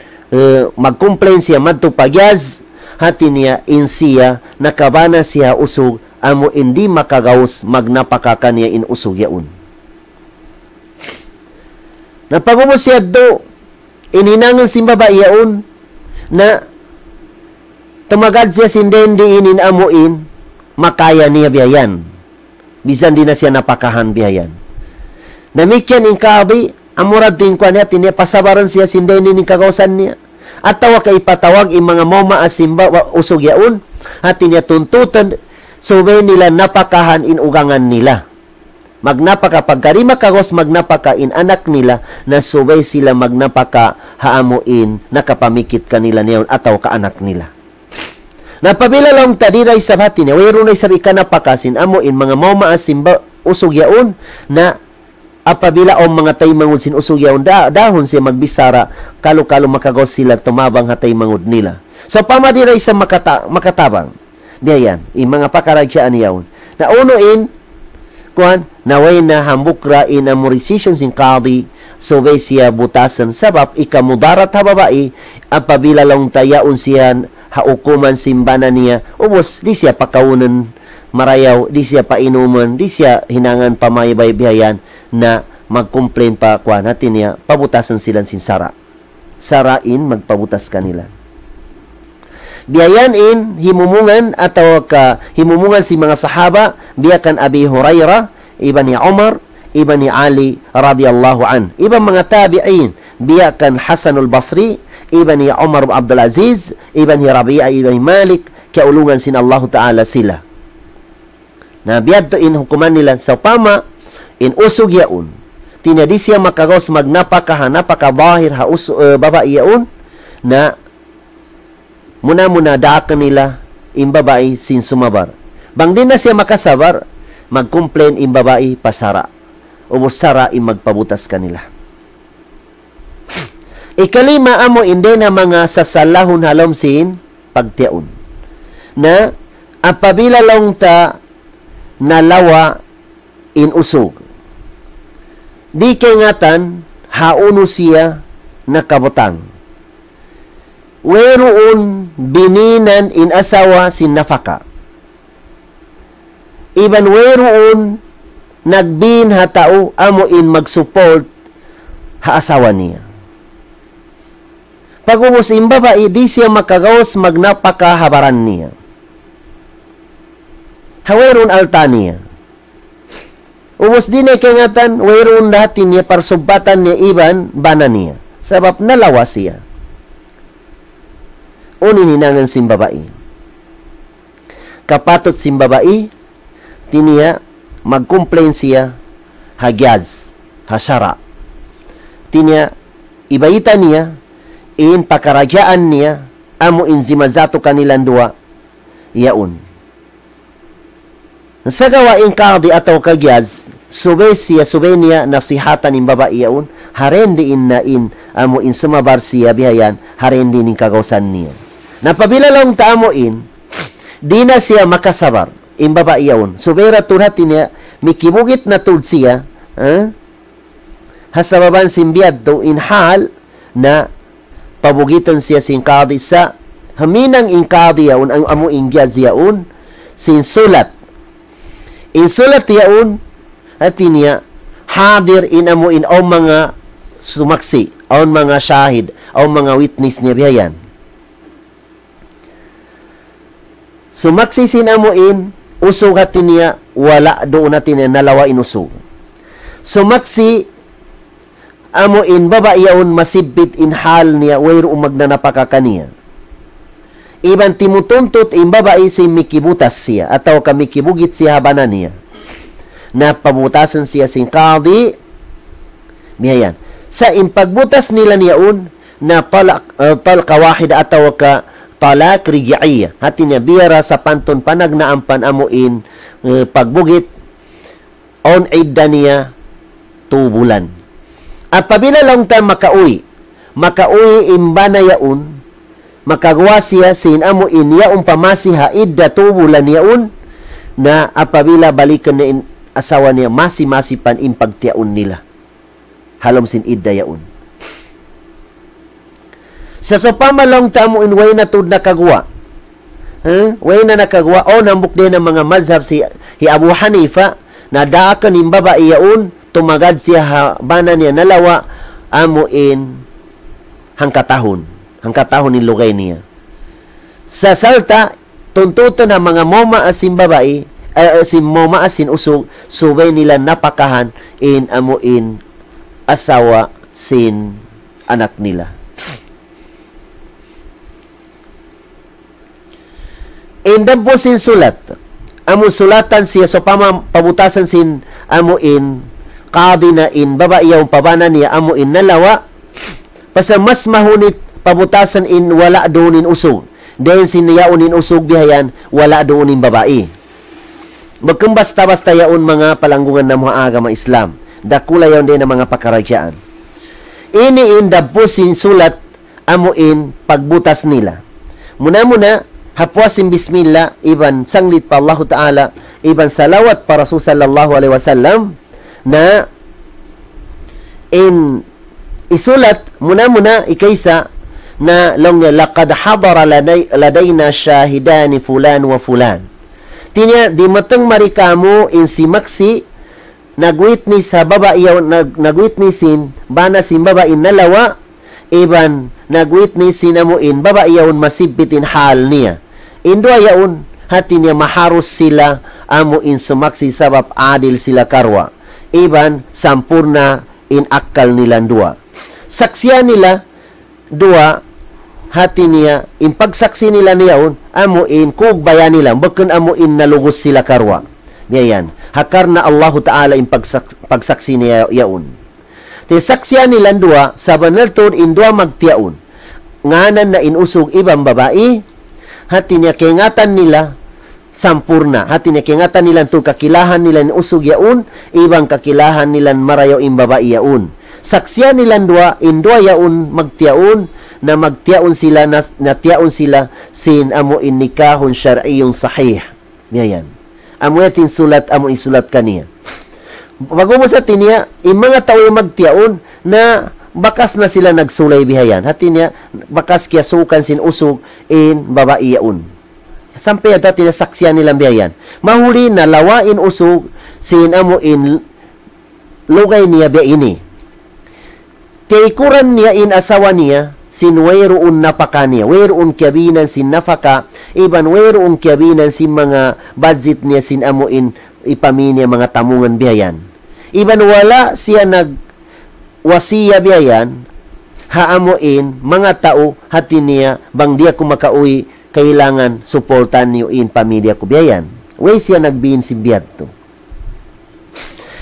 [SPEAKER 2] mag-complain siya madto pagyaz, hati niya in siya nakabana siya usog amo hindi makagaws magnapaka niya in usog yaon. Napagumos siya do ininangan sin babae yaon na tumagad siya sindendi inin amuin makaya niya biyayan. Bisan di na siya napakahan biyayan. Namikyan in kabi, amurad din kwa niya, tinya pasabaran siya sindendi ni kagawasan niya. At tawa kay patawag in mga moma asimba usog yaon, at tinya tuntutan, subay nila napakahan in ugangan nila. Magnapaka, pagkari makagos magnapaka in anak nila, na subay sila magnapaka haamuin, nakapamikit kanila niyon, ataw ka anak nila. Napabila lang tadiray sa hati niya, wayro na isab ikanapakasin, amuin mga moma asimba usog yaon, na apabila o mga taymangod sin usog yaon, dahon siya magbisara, kalo-kalo makagos sila tumabang hatay mangod nila. So, pamadiray sa makatabang. Diyan, yung mga pakaragyaan yaon. Na unuin, kuhan, naway na hambukra in a decision sin qadi subay siya butasan sabab ikamudarat ha babae apabila lang tayaon siya haukuman simbana niya ubos di siya pakaunan marayaw, di siya painuman, di siya hinangan pamayabay-bihayan na mag-complain pa kwa natin niya, pabutasan silang sinsara. Sarain, magpabutas kanila. Biyayanin, himumungan, atau himumungan si mga sahaba, biyakan Abi Hurairah, iba ni Umar, iba ni Ali, radiyallahu an. Iba mga tabi'in, biyakan Hasanul Basri, iba ni Umar Abdul Aziz, iba ni Rabi'a, iba ni Malik, kaulungan sin Allah Ta'ala sila. Na biyadto in hukuman nila sa pama in usog yaun tinadi siya makagos napakabahir ha babae yaun na muna daakan nila in babae sin sumabar bang din na siya makasabar mag-complain in babae pasara ubos sara in magpabutas kanila. Ikalima amo inde na mga sasalahon halom sin pagtiaon na apabila long ta nalawa in usog. Di kay ngatan hauno siya nakabutang. Weroon bininan in asawa sin nafaka. Iban weroon nagbin hatao amo in mag-support ha asawa niya. Pag umos in babae, di siya makagawas magnapakahabaran niya. Haweron altania. Ubos din ay kangatan, weron natin niya parsubatan niya iban, bana niya. Sabab nalawa siya. Uninangan simbabae. Kapatot simbabae, tiniya, mag-complain siya, hagyaz, hasara. Tiniya, ibayita niya, in pakaragyaan niya, amo in zimazato kanilang dua, yaon. Sa gawain kadi ataw kagyaz, subay niya nasihatan ng babae yaon, harendiin na in, amo in sumabar siya bihayan, harendi ning kagawsan niya. Napabila lang taamo in, di na siya makasabar, in babae yaon. Subay raturatin niya, mikibugit na tud siya, hasababan simbiyad do in hal, na pabugitan siya sin kadi sa, haminang in kadi yaon, ang amo in gyaz yaon, sin sulat, insulat yaun at niya hadir inamo in o mga sumaksi o mga shahid o mga witness niya bihayan. Sumaksi sinamo in usog hatin niya wala doon natin niya nalawa inusog. Sumaksi amo in babae yaun masibit in hal niya wayro magnanapaka kaniya. Iban timutuntot in babae si mikibutas siya ataw kamikibugit siya habanan niya na pabutasan siya sin qadi mihayan sa impagbutas nila niyaon na talqa wahida ataw ka talak rij'iyya hati niya biyara sa panton panagnaampan amuin pagbugit on idda niya 2 bulan at pabila lang ta makauwi imbana yaon makagawa siya sin amo inya pamasi haidda 2 bulan yaon na apabila balikan na in asawa niya masi pan in pagtiaon nila halom sin idda yaon sa pamalong tamo in way na tud nakagawa way na nakagawa o nambuk din ang mga mazhab si Abu Hanifa na daakan in babae yaon tumagad siya bana niya nalawa amo in hangkatahon ni lugay niya. Sa salta, tuntuto na mga moma asin babae, si moma asin usog, subay nila napakahan in amuin asawa sin anak nila. Indam po sin sulat. Amo sulatan siya so pabutasan sin amuin qadi na in babae yung pabana niya amuin nalawa pasa mas mahunit pabutasan in wala doonin usog. Dahil siniyaon in usog bihayan, wala doonin babae. Bagkang basta-basta yaon mga palanggungan ng mga agama Islam. Dakula yaon din ng mga pakaragyaan. Ini in dabusin sulat amuin pagbutas nila. Muna, hapwasin bismillah, iban sanglit pa Allah Ta'ala, iban salawat para Rasul sallallahu alaihi wasallam na in isulat muna ikaysa na long niya laqad hadara ladayna shahidani fulan wa fulan. Tinya di mateng marikamu in si maksi nagwitness sa babaiyaw nagwitnessin bana si babain nalawa iban nagwitnessin mo in babaiyawn masibbitin hal niya. Indo ayaon hati niya maharus sila amo in sumaksi sabab adil sila karwa. Iban sampurna in akal nilang dua. Saksiyan nila dua hati niya in pagsaksi nila niyaon amo in kugbayan nila bakun amo in nalugos sila karwa. Diyan hakar na Allah Ta'ala in pagsaksi niya yaon. Ti saksiyan nila dua sa banalton in dua magtiyaon nganan na inusog ibang babae hati niya kingatan nila sampurna. Hati niya kingatan nila ito kakilahan nila ni usog yaun, ibang kakilahan nila marayaw in babae yaun. Saksyan nila dua, in dua yaun magtiyaun, na magtiyaun sila, na tiyaun sila sin amo in nikahon syar'iyong sahih. Yan. Amo yatin sulat, amo isulat kaniya. Bago mo sa tiniya, in mga tao yung magtiyaun, na bakas na sila nagsulay bihayan. Hati niya, bakas kiyasukan sin usog in babae yaun. Sampai ata tinasaksyan nilang biyayan. Mahuli na lawain usog sin amo in lugay niya biya ini. Tiikuran niya in asawa niya sin wayroon napaka niya. Wayroon kiabinan sin nafaka. Iban wayroon kiabinan sin mga budget niya sin amo in ipaminya mga tamungan biyayan. Iban wala siya nagwasiya biyayan haamo in mga tao hati niya bang diya kumakauwi kailangan suportan niyo in pamilya ko biyayan. Way siya nagbiin si biyadto.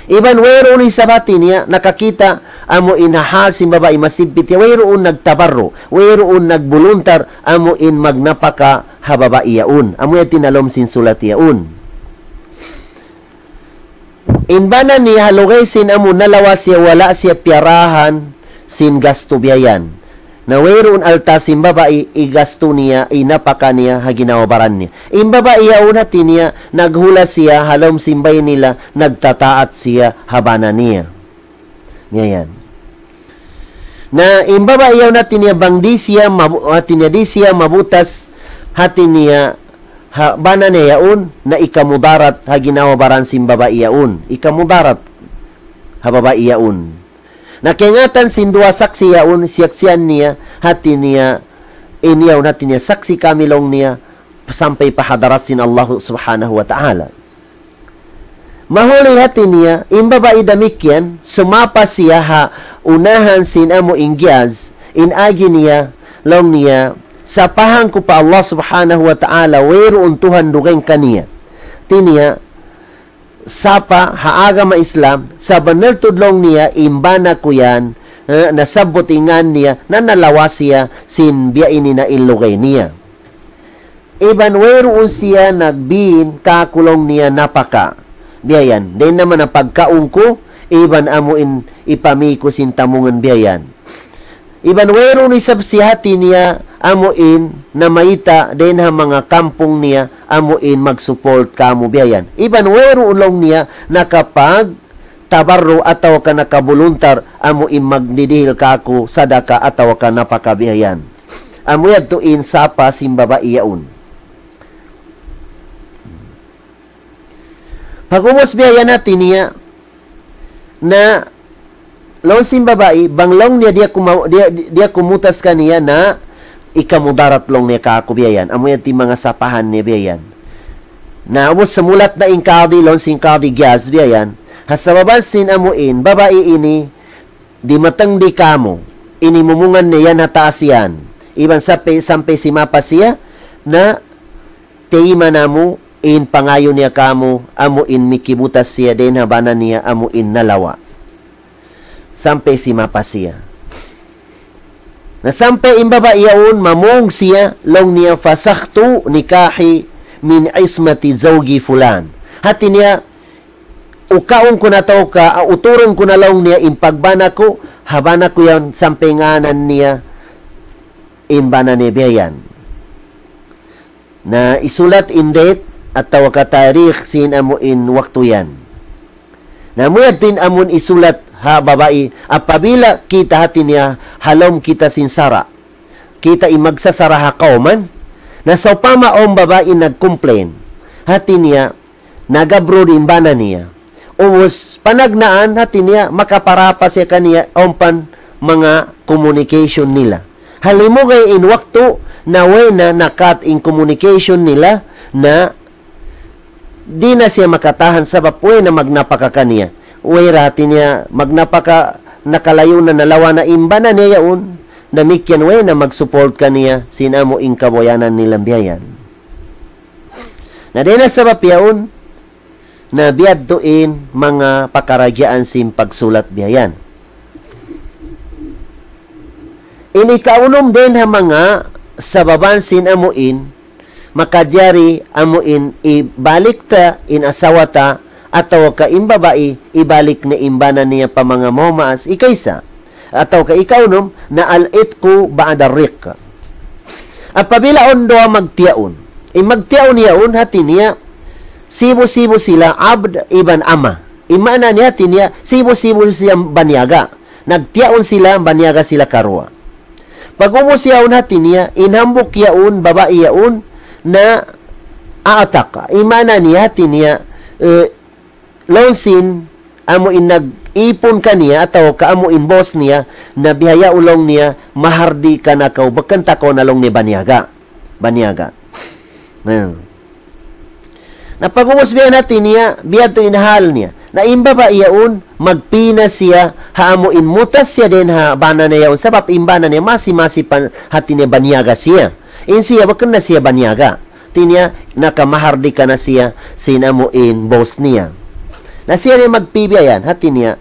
[SPEAKER 2] Iban wayroon isabati niya nakakita amo inahal si babae masibit niya. Wayroon nagtabarro. Wayroon nagbuluntar amo in magnapaka hababae yaun. Amo yung tinalom sin sulat yaun. Inbana niya halugay sin amo nalawa siya wala siya piyarahan sin gasto biyayan. Na wayroon alta sin babae igasto niya inapaka niya haginawabaran niya. In babae yaun natin niya naghula siya halom simbay nila nagtataat siya habana niya. Ngayon. Na in babae yaun natin niya bang di siya mabutas hati niya habana niya yaun na ikamudarat haginawabaran sin babae yaun. Ikamudarat hababae yaun. Nakingatan sindua saksi yaun siyaksiyan niya hati niya inyaw natin niya saksi kamilong niya sampai pahadarat sin Allah subhanahu wa ta'ala. Mahuli hati niya imbabae damikyan sumapa siya ha unahan sin amo ingyaz inagi niya long niya sa pahang ko pa Allah subhanahu wa ta'ala wayroon tuhan dugay kaniya tiniya sapa haaga Islam sa banal tudlong niya imbana ko yan nasabutingan niya na nalawas siya sin biyaini na ilugay niya. Iban wayroon siya nagbin kakulong niya napaka biyayan. Din naman ang pagkaong ko iban amo in ipamiko sin tamungan biyayan. Iban wayroon isab sihati niya amo in na maita din ha mga kampong niya amo in mag-support kamo biyayan. Iban wayroon ulong niya nakapag tabarro ataw ka nakabuluntar amo in magdidihil kako sadaka ataw ka napakabiyayan. Amo yadto in sapa simbaba iyaon. Pagumos biyayan natin niya na long simbabae banglong niya dia kumutas kaniya na ikamudarat long niya kakubiyayan. Amo yan ti mga sapahan niya biyayan. Na umos samulat na inkadi long singkadi gyaz biyayan. Hasababan sin amuin babae ini di matang di kamo inimumungan niya nataas yan. Iban sampai si mapa siya na teima namo in pangayo niya kamo amo in mikibutas siya din habana niya amo in nalawa. Sampai si mapa siya. Na sampai in babae yaon mamong siya long niya fasakhtu nikahi min ismati zawgi fulan. Hati niya ukaon ko na to ka uturong ko na long niya in pagbana ko habana ko yan sampai nganan niya in bana niya biyayan. Na isulat in date atawa ka tarikh sin amo in waktu yan. Namuyad tin amon isulat ha babae, apabila kita hati niya halom kita sinsara, kita imagsasara ha kauman, na sa pamaong babae nag-complain, hati niya nagabro din bana niya. Umus panagnaan hati niya makaparapa siya kaniya ompan mga communication nila. Halimugay in waktu na wena nakat in communication nila na di na siya makatahan sa bapoy na magnapaka kaniya. Uwera hati niya magnapaka nakalayo na nalawa na imba na niya yun na mikyan way na mag-support kaniya sinamo in kaboyanan nilang biyayan. Na di na sa bapiyaon na biyadtuin mga pakaragyaan sim pagsulat biyayan. Inikaunom din ha mga sa baban sinamuin, makadyari amuin ibalik ta in asawa ta ataw ka imbabae ibalik na imbana niya pa mga momaas ikaysa ataw ka ikaunom na alit ko ba'da riq. Apabila ondo magtiaon, magtiaon niyaon hati niya sibo-sibo sila abd iban ama. Imana niya hati niya sibo-sibo siya banyaga. Nagtiaon sila banyaga sila karwa. Pag umusyaon hati niya, inhambok yaon, babae yaon, na aatak. Imana niya hati niya, lonsin, amuin nag-ipon ka niya, ataw ka amuin boss niya, na bihaya ulong niya, mahardi ka na kaw, bakanta ko na long ni banyaga. Banyaga. Na pag umusyaon hati niya, biyad to inahal niya. Na imba ba iyaon, magpina siya, haamuin mutas siya din ha, bana na yaon, sabab imbana niya, masi-masi pan, hati niya banyaga siya. In siya, bakit na siya banyaga? Tinya, nakamahardi ka na siya, sinamuin boss niya. Na siya niya magpibiyayan, hati niya,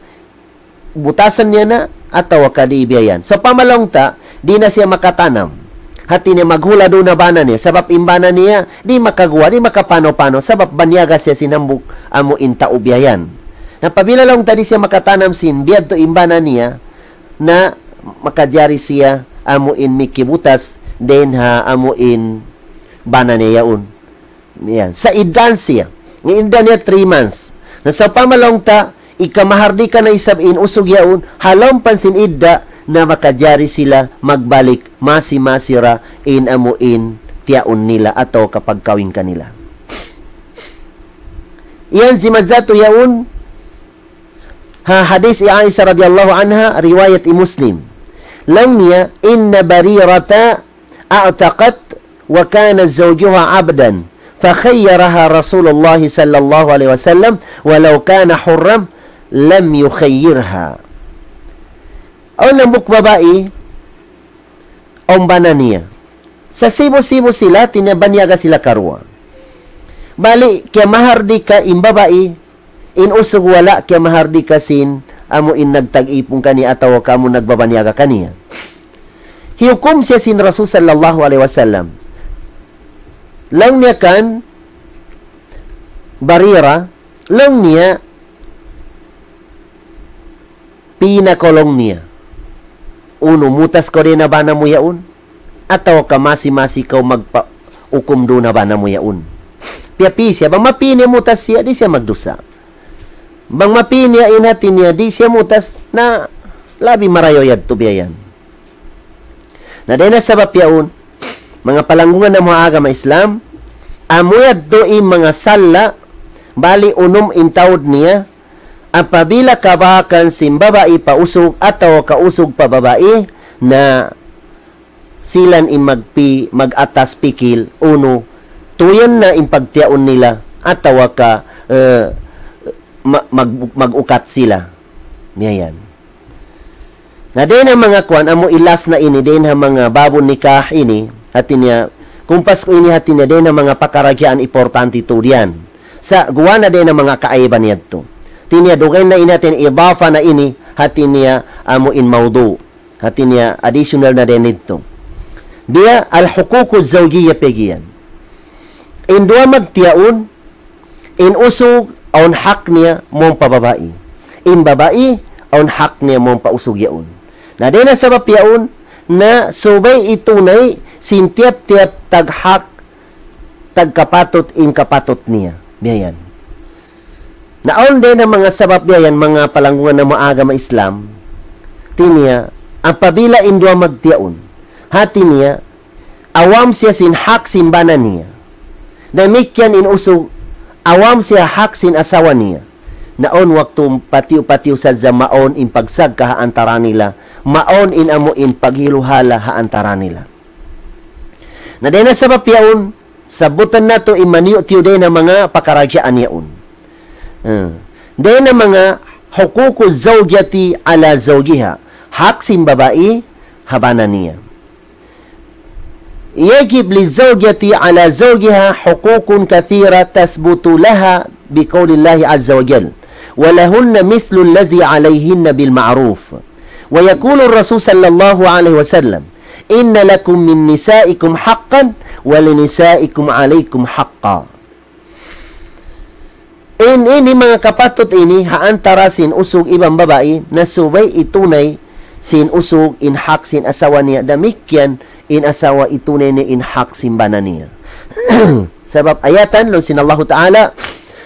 [SPEAKER 2] butasan niya na, ataw kadibiyayan. So, pamalong ta, di na siya makatanam. Hati niya maghula doon na bana niya, sabab imbana niya, di makagawa, di makapano-pano, sabab banyaga siya sinambuk, amuin taubiyayan. Na pabila lang tadi siya makatanam sin biyad to imbana niya na makadyari siya amuin mikibutas den ha amuin bana niya yaon. Yan. Sa idan siya. Ng idan niya 3 months. Na sa pamalong ta ikamahardi ka na isabin usog yaon halom pansin idda na makadyari sila magbalik masi-masira in amuin tiyaon nila ato kapag kawin kanila. Iyan si madzato yaon hadis Aisha radhiyallahu anha riwayat Muslim. Lam niya inna barirata a'taqat wa kana zawjuha 'abdan fakhayyaraha Rasulullah sallallahu alaihi wasallam walau kana hurram lam yukhayyirha. Ang nambuk babae ombana niya. Sa sibo-sibo sila tinabanyaga sila karwa. Bali kaya mahardi ka imbabae in usog wala kaya mahardi kasin amo in nagtag-ipong kani ataw kamo nagbabanyaga kaniya. Hiukom siya sin Rasul sallallahu alaihi wasallam. Lang niya kan barira, lang niya pinakolong niya. Uno, mutas ko rin na ba na mo yaon? Ataw ka masi-masi kaw magpa-ukom do na ba na mo yaon? Piyapi siya, bang mapini mutas siya, di siya magdusa. Bang mapinya inatin niya, di siya mutas na labi marayoyad to biyayan. Na dena sa bapyaon, mga palanggungan ng mga agama Islam, amuyad do'y mga sala, bali unom intawd niya, apabila kabakan simbabae pausog ataw kausog pa babae, na silan mag-atas pikil, uno, tuyan na impagtiaon nila, ataw ka mag-ukat sila. Miyan. Na din ang mga kwan, amo ilas na ini, din ang mga babon nikah ini, hati niya, kumpas ko ini hati niya, din ang mga pakaragyaan importante ito diyan. Sa guwa na din ang mga kaaiban niya ito. Hati niya, dugay na inatin, idafa na ini, hati niya, amo in maudu. Hati niya, additional na din ito. Dia, al-hukuku zawjiya pegiyan. In dua magtiyaon, in usog, on hak niya mong pababae. In babae, on hak niya mong pausog yaon. Na din sa bapyaon, na subay itunay, sintiap-tiap taghak tagkapatot in kapatot niya. Biyayan. Naon din ang mga sabab biyayan, mga palanggungan na maaga Islam, tiniya, ang pabila indwa magtiyaon. Hati niya, awam siya sin hak simbana niya. Namikyan in usog, awam siya hak sin asawa niya. Naon waktu patiu-patiu sa maon in pagsag ka haantara nila, maon in amuin paghiluhala haantara nila. Na din sa bapyaon, sabutan na to imaniyo-tiyo din ang mga pakaragyaan yaon. Din ang mga hukuku zawjati ala zawjiha, hak sin babae, habana niya. يجب للزوجة على زوجها حقوق كثيرة تثبت لها بقول الله عز وجل ولهن مثل الذي عليهن بالمعروف ويقول الرسول صلى الله عليه وسلم إن لكم من نسائكم حقا ولنسائكم عليكم حقا. Ini mga kapatid ini haantara sin usog ibang babae na subay itunay sin usog in hak sin asawa niya damikyan in asawa itunay ni in hak simbana niya. Sebab ayatan lo sin Allah Ta'ala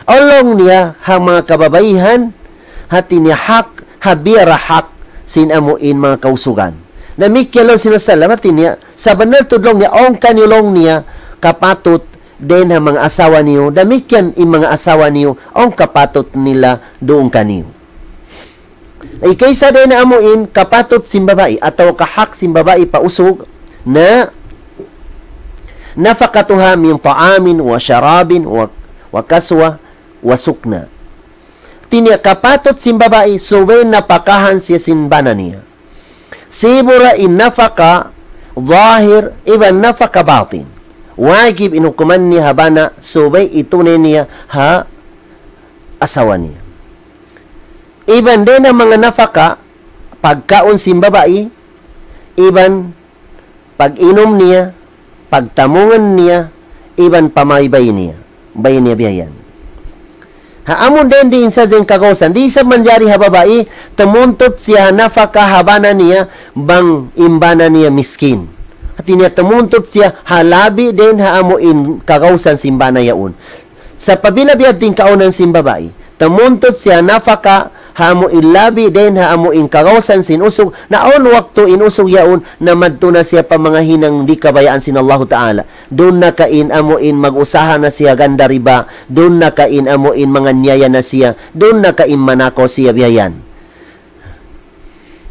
[SPEAKER 2] olong niya hang mga kababaihan hati niya hak habira hak sin amuin mga kausugan. Namikyan lo sin Allah hati niya sa benar tudlong niya ong kanilong niya kapatot den ang mga asawa niyo damikyan in mga asawa niyo ong kapatot nila doon kaniyo. Ay kaysa din na amuin kapatot sin babae atau kahak sin babae pausog na nafakatuha min ta'amin wa syarabin wa kaswa wa sukna. Tinya kapatot sin babae subay napakahan siya sinbana niya. Sibura in nafaka zahir iban nafaka batin. Wajib inukuman niya habana subay itunay niya ha asawa niya. Iban din ang mga nafaka pagkaon sin babae, iban pag-inom niya, pagtamungan niya, iban pamaybay niya. Bay niya biyayan. Haamon din sa zeng kagawsan, di sa manjari ha babae, tamuntot siya nafaka habana niya, bang imbana niya miskin. At niya tamuntot siya halabi din haamuin kagawsan simbana yaon. Sa pabilabiyad din kaunan sin babae, tamuntot siya nafaka hamo ilabi din hamo in kagawsan sin usog naon wakto in usog yaon na madto na siya pa mga hinang di kabayaan sin Allah Ta'ala doon na kain amo in mag-usaha na siya ganda riba doon na kain amo in mga niyaya na siya doon na kain manako siya biyayan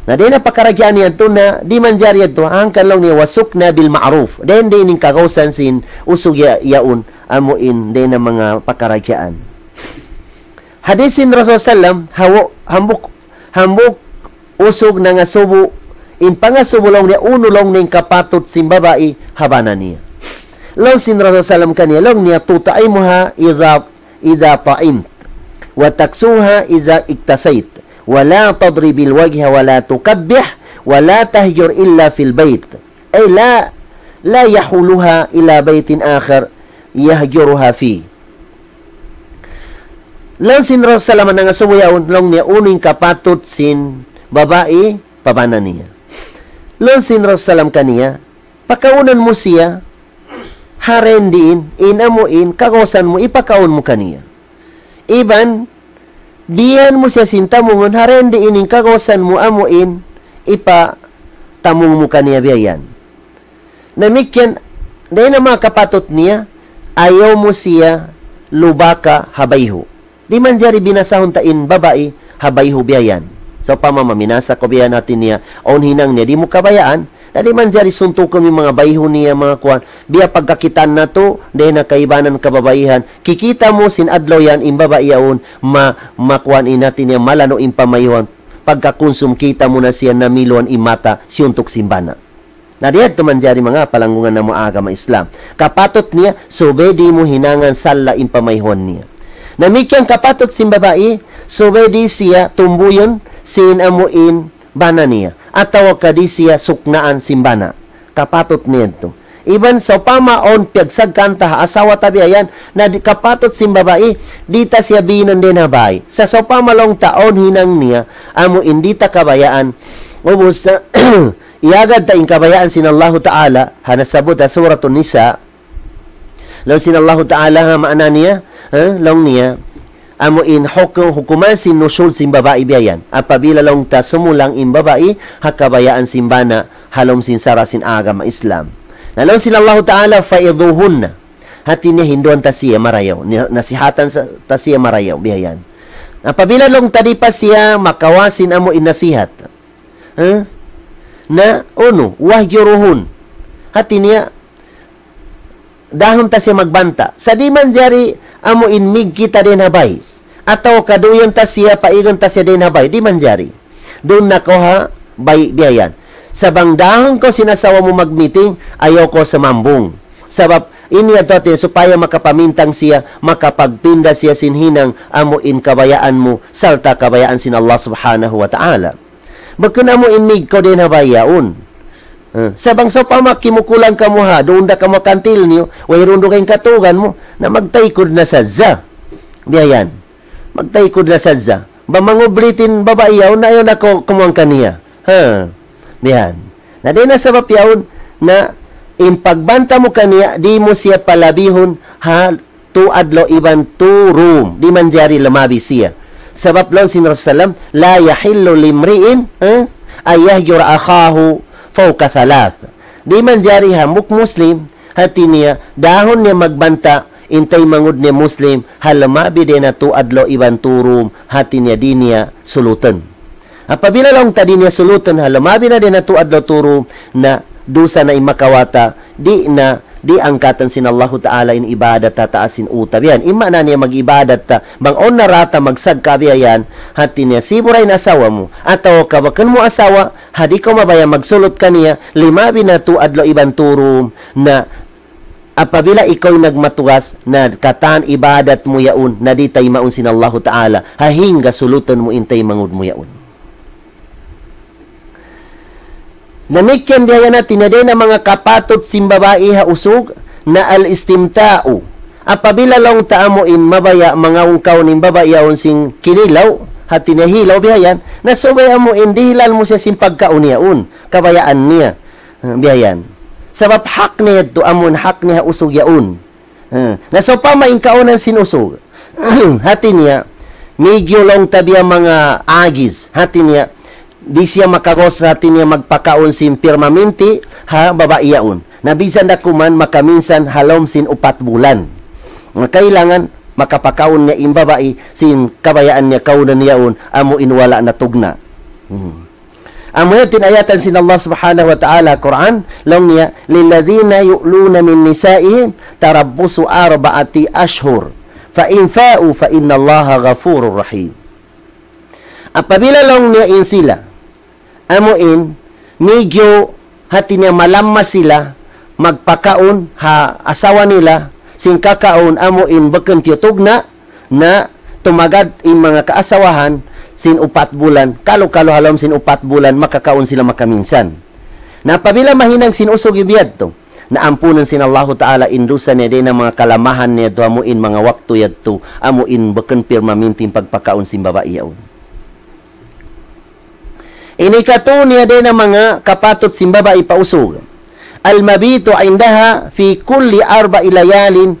[SPEAKER 2] na din na pakaragyan niya to na di man jari to hangkan lang niya wasuk na bil ma'ruf din in kagawsan sin usog yaon amo in din na mga pakaragyan. Hadisin Rasul sallam hambuk usog na nga subo in pangasubulong niya unulong ning kapatot sin babae habana niya. Long sin Rasul sallam kaniya long niya tutaimuha idha ta'imt wa taksuha idha iktasait wa la tadribil wajha wa la tukabbih wa la tahjur illa fil bait ay la yahuluha ila baitin akhar yahjuruha fi. Lang sin Rasulullah nga subuyaon long niya uning kapatot sin babae pabana niya. Lang sin Rasulullah kaniya pakaunan mo siya harendiin inamuin kagosan mo ipakaon mo kaniya. Iban biyan mo siya sintamungon harendiin in kagosan mo amuin ipa tamung mo kaniya biyan. Namikyan dahil na mga kapatot niya ayaw mo siya lubaka habayho. Di man jari binasahon tain babae habayho biyayan. So pamamaminasa ko biyan natin niya on hinang niya di mo kabayaan na di man jari suntukon yung mga bayho niya mga kuwan biya pagkakitan na to dahil na kaibanan kababaihan kikita mo sin adlaw yan in babae yaon makuan natin niya malano in pamayuan pagkakonsum kita mo na siya na miluan imata siyuntok simbana. Na diyan man jari mga palanggungan na moaga ma Islam. Kapatot niya sobe di mo hinangan sala in pamayuan niya. Namikyang kapatot sin babae, subedi siya tumbuyon sin amuin bana niya. At tawag ka di siya suknaan simbana. Kapatot niya ito. Iban sa pamaon piagsag kanta asawa tabi ayan na kapatot sin babae, dita siya binon din habay. Sa pamalong taon hinang niya, amuin dita kabayaan. Ubus iagad ta in kabayaan sin Allah Ta'ala, hanasabot sa Suratun Nisa, Law sinallahu ta'ala ha maana niya, long niya, amo in hukuman sin nusul sin babae biyan. Apabila long ta sumulang in babae, hakabayaan simbana, halom sin sara sin agama Islam. Law sinallahu ta'ala faiduhunna. Hati niya hinduan ta siya marayaw. Nasihatan sa ta siya marayaw biyan. Apabila long tadi pa siya makawasin amo in nasihat. Na wahyuruhun. Hati niya dahon ta siya magbanta. Sa di man jari amo inmig kita din habay. Ataw kaduyan ta siya paigon ta siya din habay. Di man jari. Doon na ko ha bay biyan. Sabang dahon ko sinasawa mo mag-meeting, ayaw ko sa mambong. Sabab ini ato supaya makapamintang siya, makapagpinda siya sinhinang amo in kabayaan mo, salta kabayaan sin Allah subhanahu wa ta'ala. Bakun amo inmig ko din habayaon. Sabang so pa makimukulang ka mo ha, doon da ka makantil niyo, wayroon do kayong katugan mo, na magtaykod na sadza. Diyan. Magtaykod na sadza. Bamangubritin babayaw na yun ako kumuang kaniya. Diyan. Na din na sabab yaon na impagbanta mo kaniya, di mo siya palabihon ha, tuadlo iban room. Di man jari lamabi siya. Sabab lang sin Rasulullah, la yahillu limri'in ayahyur akhahu fawqa thalath. Di man jari hamuk Muslim, hati niya, dahon niya magbanta, intay mangud niya Muslim, halamabi din na tuadlo iban room, hati niya di niya sulutan. Apabila lang tadi niya sulutan, halamabi na din na tuadlo room, na dusa na imakawata, di angkatan sin Allah Ta'ala in ibadat tataasin utab yan. Ima na niya mag-ibadat ta, bang on narata magsagkabi yan, hati niya, siburay na asawa mo, ataw kabakan mo asawa, hadi ko mabaya magsulot ka niya, limabi na tuadlo iban turum, na apabila ikaw nagmatugas, na katan ibadat mo yaun, na di tay maun sin Allah Ta'ala, hahingga sulutan mo intay mangud mo yaun. Namikyan diya natin na din ang mga kapatot simbabae ha usog na al-istimta'u. Apabila lang taamuin mabaya mga ungkaw ning babayaon sing kinilaw, hati na hilaw bihayan, na subay amuin dihilan mo siya sing pagkauniyaon, kabayaan niya. Bihayan. Sabab hak niya ito, amun hak niya usog yaon. Na so pa maingkaunan sinusog. Hati niya, medyo lang tabi mga agis, hati niya, di siya makagos sa atin niya magpakaon sin permanente ha babaiyaon. Nabisan na kuman makaminsan halom sin 4 bulan. Kailangan makapakaon niya in babae sin kabayaan niya kaunan niyaon amo inwala na tugna. Amo yatin ayatan sin Allah subhanahu wa ta'ala Quran long niya lilladhina yu'luna min nisa'ihim tarabbusu 4 ashhur fa in fa'u fa inna Allaha ghafurur rahim. Apabila long niya in sila amuin, medyo hati niya malamma sila, magpakaon, ha, asawa nila, sing kakaon, amuin, bakan tiyotugna, na tumagad in mga kaasawahan, sin 4 bulan, kalo-kalo halom sin 4 bulan, makakaon sila makaminsan. Na pabila mahinang sinusog ibiyad to, na ampunan sin Allah Ta'ala, indusan niya din ang mga kalamahan niya to, amuin, mga wakto yad to, amuin, bakan pirmaminting pagpakaon sin babaiyaon. Inikato niya din ang mga kapatot simbaba ipausog. Al-mabitu indaha fi kulli 4 layalin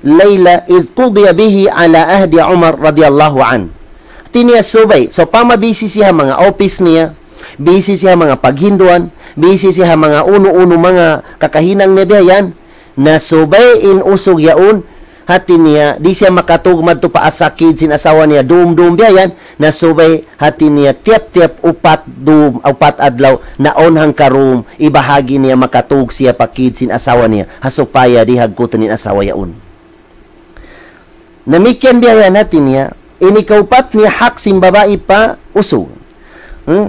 [SPEAKER 2] layla id qudiya bihi ala ahdi Umar radiyallahu an. Tiniya subay. So pamabisi siya mga office niya, busy siya mga paghinduan, busy siya mga uno-uno mga kakahinang niya diyan, na subay in usog yaon, hati niya, di siya makatugmad to paasakid sin asawa niya, dum-dum biyan, na subay hati niya, tiap-tiap 4 adlaw, na onhang karum, ibahagi niya makatug siya pakid sin asawa niya, hasupaya di hagkutan ni asawa yaon. Namikyan biyan natin niya, inikaupat niya hak sin babae pa usog.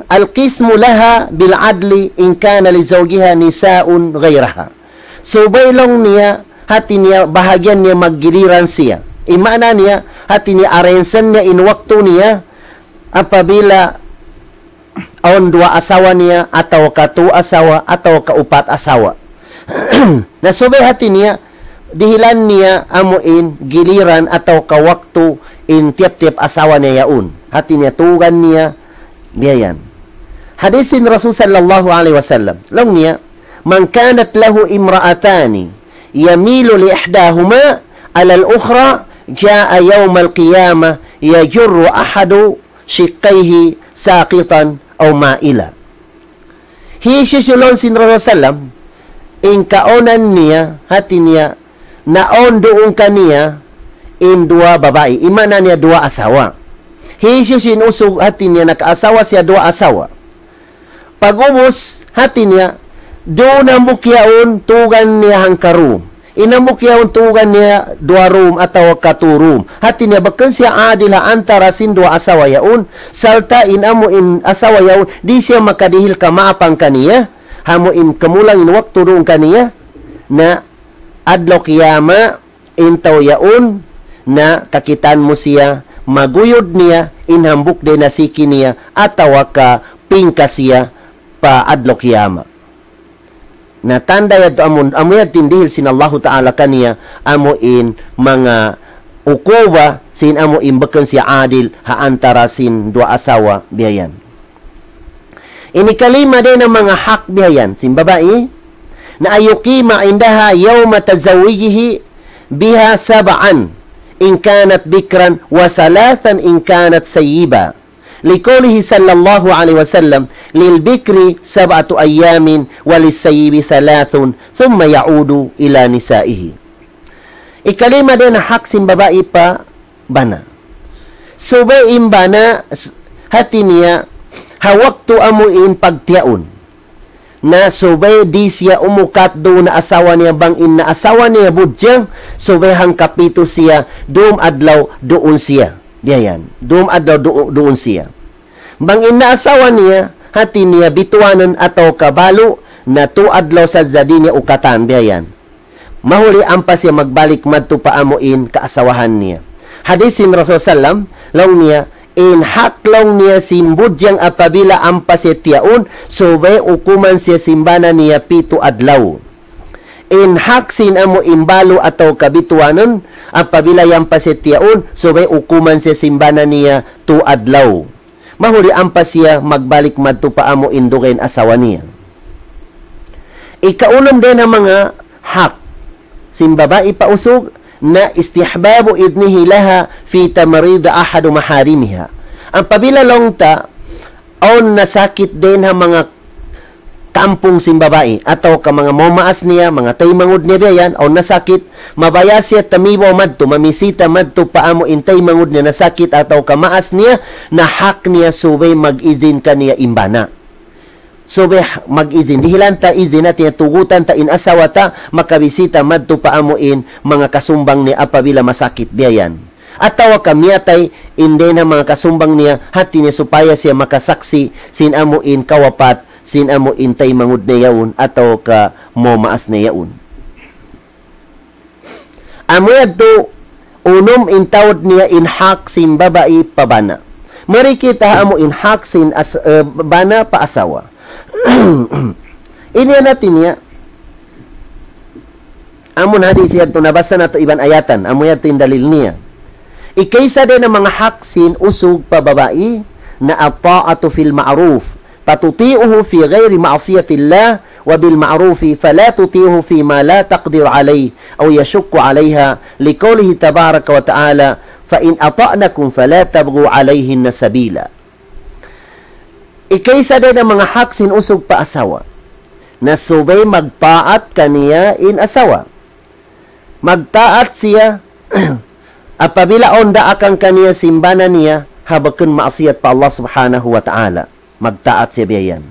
[SPEAKER 2] Al-qismu laha bil-adli in kana li zawjiha nisaun ghayraha. Subay lang niya, hati niya, bahagyan niya maggiliran siya. Imana niya, hati niya, arensan niya, inwakto niya, apabila on 2 asawa niya, ataw ka 2 asawa, ataw ka 4 asawa. Nasubay hati niya, dihilan niya, amuin, giliran, ataw ka wakto, in tiap-tiap asawa niya yaun. Hati niya, tugan niya, biyayan. Hadisin Rasul sallallahu alaihi wasallam, lang niya, man kanat lahu imra'atani, yamilu li ihdahuma ala al-ukhra jaa yawm al-qiyamah yajurru ahadu shiqqayhi saqitan aw ma'ila. Hisusulon sin Rasulullah in kaonan niya, hati niya, naon doon kaniya in dua babae. Imana niya dua asawa. Hisusin usog hati niya, nakaasawa siya dua asawa. Pag-ubos, hati niya, doon na mukyaon tugan niya hangkaroom. Inamukyaon tugan niya dua room atau katurum. Hati niya, bakan siya adil antara sin dua asawa yaon. Salta inamu in asawa yaon, di siya makadihil ka maapang kaniya. Hamo in kamulang in waktu doon kaniya na adlaw kiyama intaw yaon na kakitan mo siya maguyod niya inhambuk din na siki niya atawa ka pingka siya pa adlaw kiyama. Na tanda yato amo yad tindihil sin Allahu Ta'ala kaniya amo in mga ukuba sin amo in bakan siya adil haantara sin dua asawa biyayan. Inikalima din ang mga hak biyayan sin babae na ayukima indaha yawma tazawijihi biha sab'an in kanat bikran wa salatan in kanat sayyiba. Liqaulihi sallallahu alaihi wasallam lil bikri sab'atu ayamin wa lis sayyibi thalathun thumma ya'udu ila nisaihi. Ikalima din ang hak sin babae pa bana. Subay imbana hati niya hawak tu amuin pagtiaon na subay di siya umukat do na asawa niya bangin na asawa niya budyang subay hang kapito siya doon adlaw doon siya diyan doon adlaw doon siya bangin na asawa niya hati niya bituanan atau kabalo na tu adlaw sa zadi niya ukatan diyan mahuli ampa siya magbalik madto pa amuin kaasawahan niya. Hadisin Rasul sallam long niya in haklaw niya simbudyang apabila ang pasetiaon, subay ukuman siya simbana niya 7 adlaw. In haksin amo imbalo atau kabituanon, apabila yang pasetiaon, subay ukuman siya simbana niya 2 adlaw. Mahuli ang siya magbalik madto pa amo indugen asawa niya. Ikaunom din ang mga hak. Simbaba ipausog, na istihbabu idnihi laha fi tamrid ahadu maharimiha. Ang pabila longta on nasakit din ha mga kampong simbabae atau ka mga momaas niya, mga taymangud niya yan, on nasakit, mabaya siya tamibo madto, mamisita madto paamo intay mangud niya nasakit atau kamaas niya, na hak niya subay mag-izin kaniya imbana. Subay mag-izin. Dihilan ta izin na tugutan ta inasawa ta makabisita madto paamuin mga kasumbang niya apabila masakit biyayan. At tawa kamiyatay inde na mga kasumbang niya hati niya supaya siya makasaksi sin amuin kawapat sin amuin tay mangud na yaon ataw ka momaas na yaon. Amuyad to unom intawad niya inhak sin babae pabana. Mari kita amo inhak sin bana paasawa. Ini natin niya amon hadis yan to nabasa na to iban ayatan amo yan to yung dalil niya ikaysa din ang mga haksin usog pa babae na at-ta'atu fil ma'ruf patuti'uhu fi ghairi ma'siyatillah wa bil ma'rufi fala tuti'uhu fi ma la taqdir alayh aw yashukku alayha liqawlihi tabaraka wa ta'ala fa in ata'nakum fala tabghu alayhinna sabila. Ikaysa din ang mga haksin usog pa asawa na subay magpaat kaniya in asawa. Magtaat siya apabila onda akang kaniya simbana niya habakan maasiyat pa Allah subhanahu wa ta'ala. Magtaat siya biyan.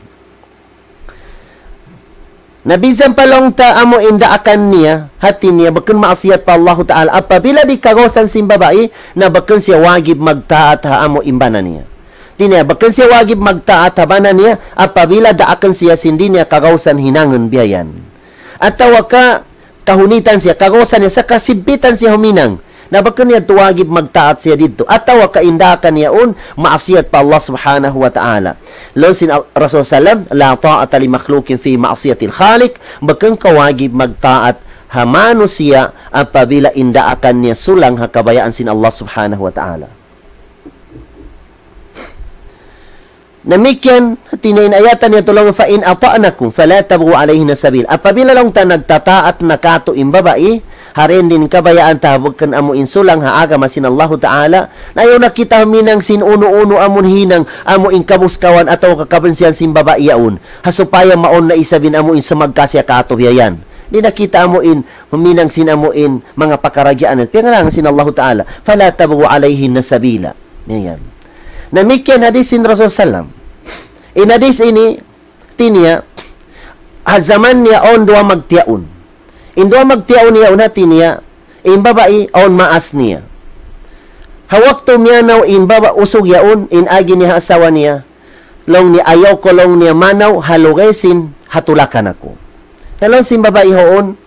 [SPEAKER 2] Nabisan palong ta amo inda akan niya hati niya bakan maasiyat pa Allah ta'ala apabila di kagosan simbabae na bakan siya wagib magtaat ha amo imbana niya. Tinya, bakan siya wagib magtaat habanan niya apabila daakan siya sindi niya kagawsan hinangan biyayan. At tawa ka kahunitan siya, kagawsan niya sa kasibitan siya huminang na bakan niya tuwagib magtaat siya dito. At tawa ka indakan niya maasiyat pa Allah subhanahu wa ta'ala. Lalu sin Rasul sallam, la ta'ata li makhlukin fi maasiyatil khalik, bakan kawagib magtaat hamano siya apabila indaakan niya sulang ha, kabayaan sin Allah subhanahu wa ta'ala. Ikalimang hak sin babae, na ayukima indaha yawma tazawijihi biha sab'an in kanat bikran wa salatan in kanat sayyiba. Liqaulihi sallallahu alaihi wasallam lil bikri sab'atu ayamin wa lis sayyibi thalathun thumma ya'udu ila nisaihi. Ikalima din ang mga hak sin babae na ayukima indaha yawma tazawijihi biha sab'an in kanat bikran wa salatan in kanat sayyiba. Liqaulihi sallallahu alaihi wasallam lil bikri sab'atu ayamin wa lis sayyibi thalathun thumma ya'udu ila nisaihi. Namikyan, tinainayatan niya tulong fa in ata'nakum fala tabghu alayhin sabil. Apabila lang ta nagtataat na kato in babae, harin din kabayaan ta kan amo insulang haaga masin Allah Taala. Nayo nakita minang sin uno-uno amon hinang amo in kabuskawan ataw kakabensiyan sin babae yaon. Hasupaya maon na isabin amo in sa magkasya kato biyayan. Di nakita amo in minang sin amo in mga pakaragyaan. Pingalang sin Allah Taala, fala tabghu alayhin sabila. Yan. Namikyan hadisin Rasul sallam. In hadis ini tinya hazaman niya on dua magtiaun. In dua magtiaun niya unatin niya in babae on maas niya. Hawak to niya now in baba usog yaon in agi niya asawa niya. Long ni ayaw ko long niya manaw halugesin hatulakan ako. Talon sin babae hoon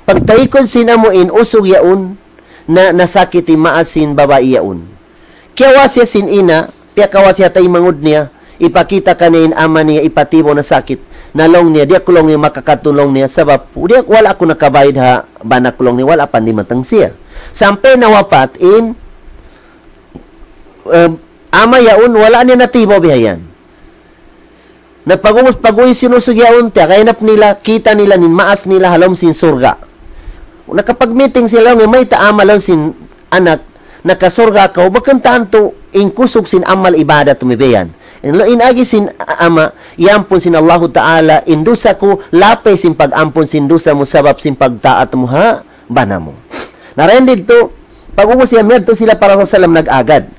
[SPEAKER 2] pagtaikon sina mo in usog yaon na nasakit maas sin babae yaon. Kaya siya sin ina Pia kawas siya tay mangud niya, ipakita kanin ama niya ipatibo na sakit. Nalong niya, diya kulong niya makakatulong niya sabab, diya wala ako nakabayad ha, banak kulong niya, wala pa di matang siya. Sampai nawapat in ama yaon, wala niya natibo bihayan. Nagpaguy sinusugyaon tiya, kainap nila, kita nila, ninmaas nila halom sin surga. Nakapag-meeting sila, may taama lang sin anak, nakasurga ka, bakan tanto, inkusog sin amal ibadat tumibayan. Inagi sin ama, yampon sin Allah Ta'ala, indusa ko, lapay sin pag-ampon sin dusa mo, sabab sin pagtaat mo ha, bana mo. Narendid to, pag-ubos siya, merto sila para sa salam nag-agad.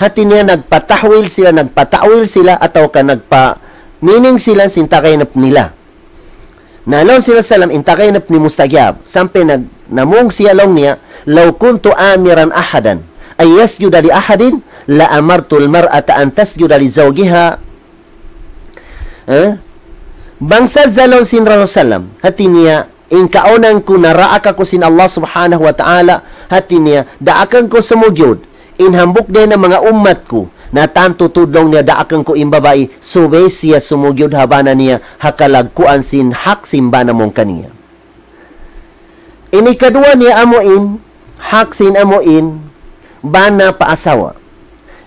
[SPEAKER 2] Hati niya nagpatawil sila, ataw ka meaning sila sintakainap nila. Nalong sila salam, intakainap ni mustagyab, sampai namung siya long niya, law kuntu amiran ahadan, ay yasjuda li ahadin, la amartul mar'ata an tasjuda li zawjiha. Bangsa zalong sin Rasulullah, hati niya, in kaonan ko naraaka ko sin Allah subhanahu wa ta'ala, hati niya, daakan ko sumugyod, in hambuk din ng mga umat ko, na tanto tudlong niya daakan ko imbabae, subay siya sumugyod habana niya, hakalagkuan sin hak simbana mong kaniya. Inikadua niya amuin, hak sin amuin, bana paasawa,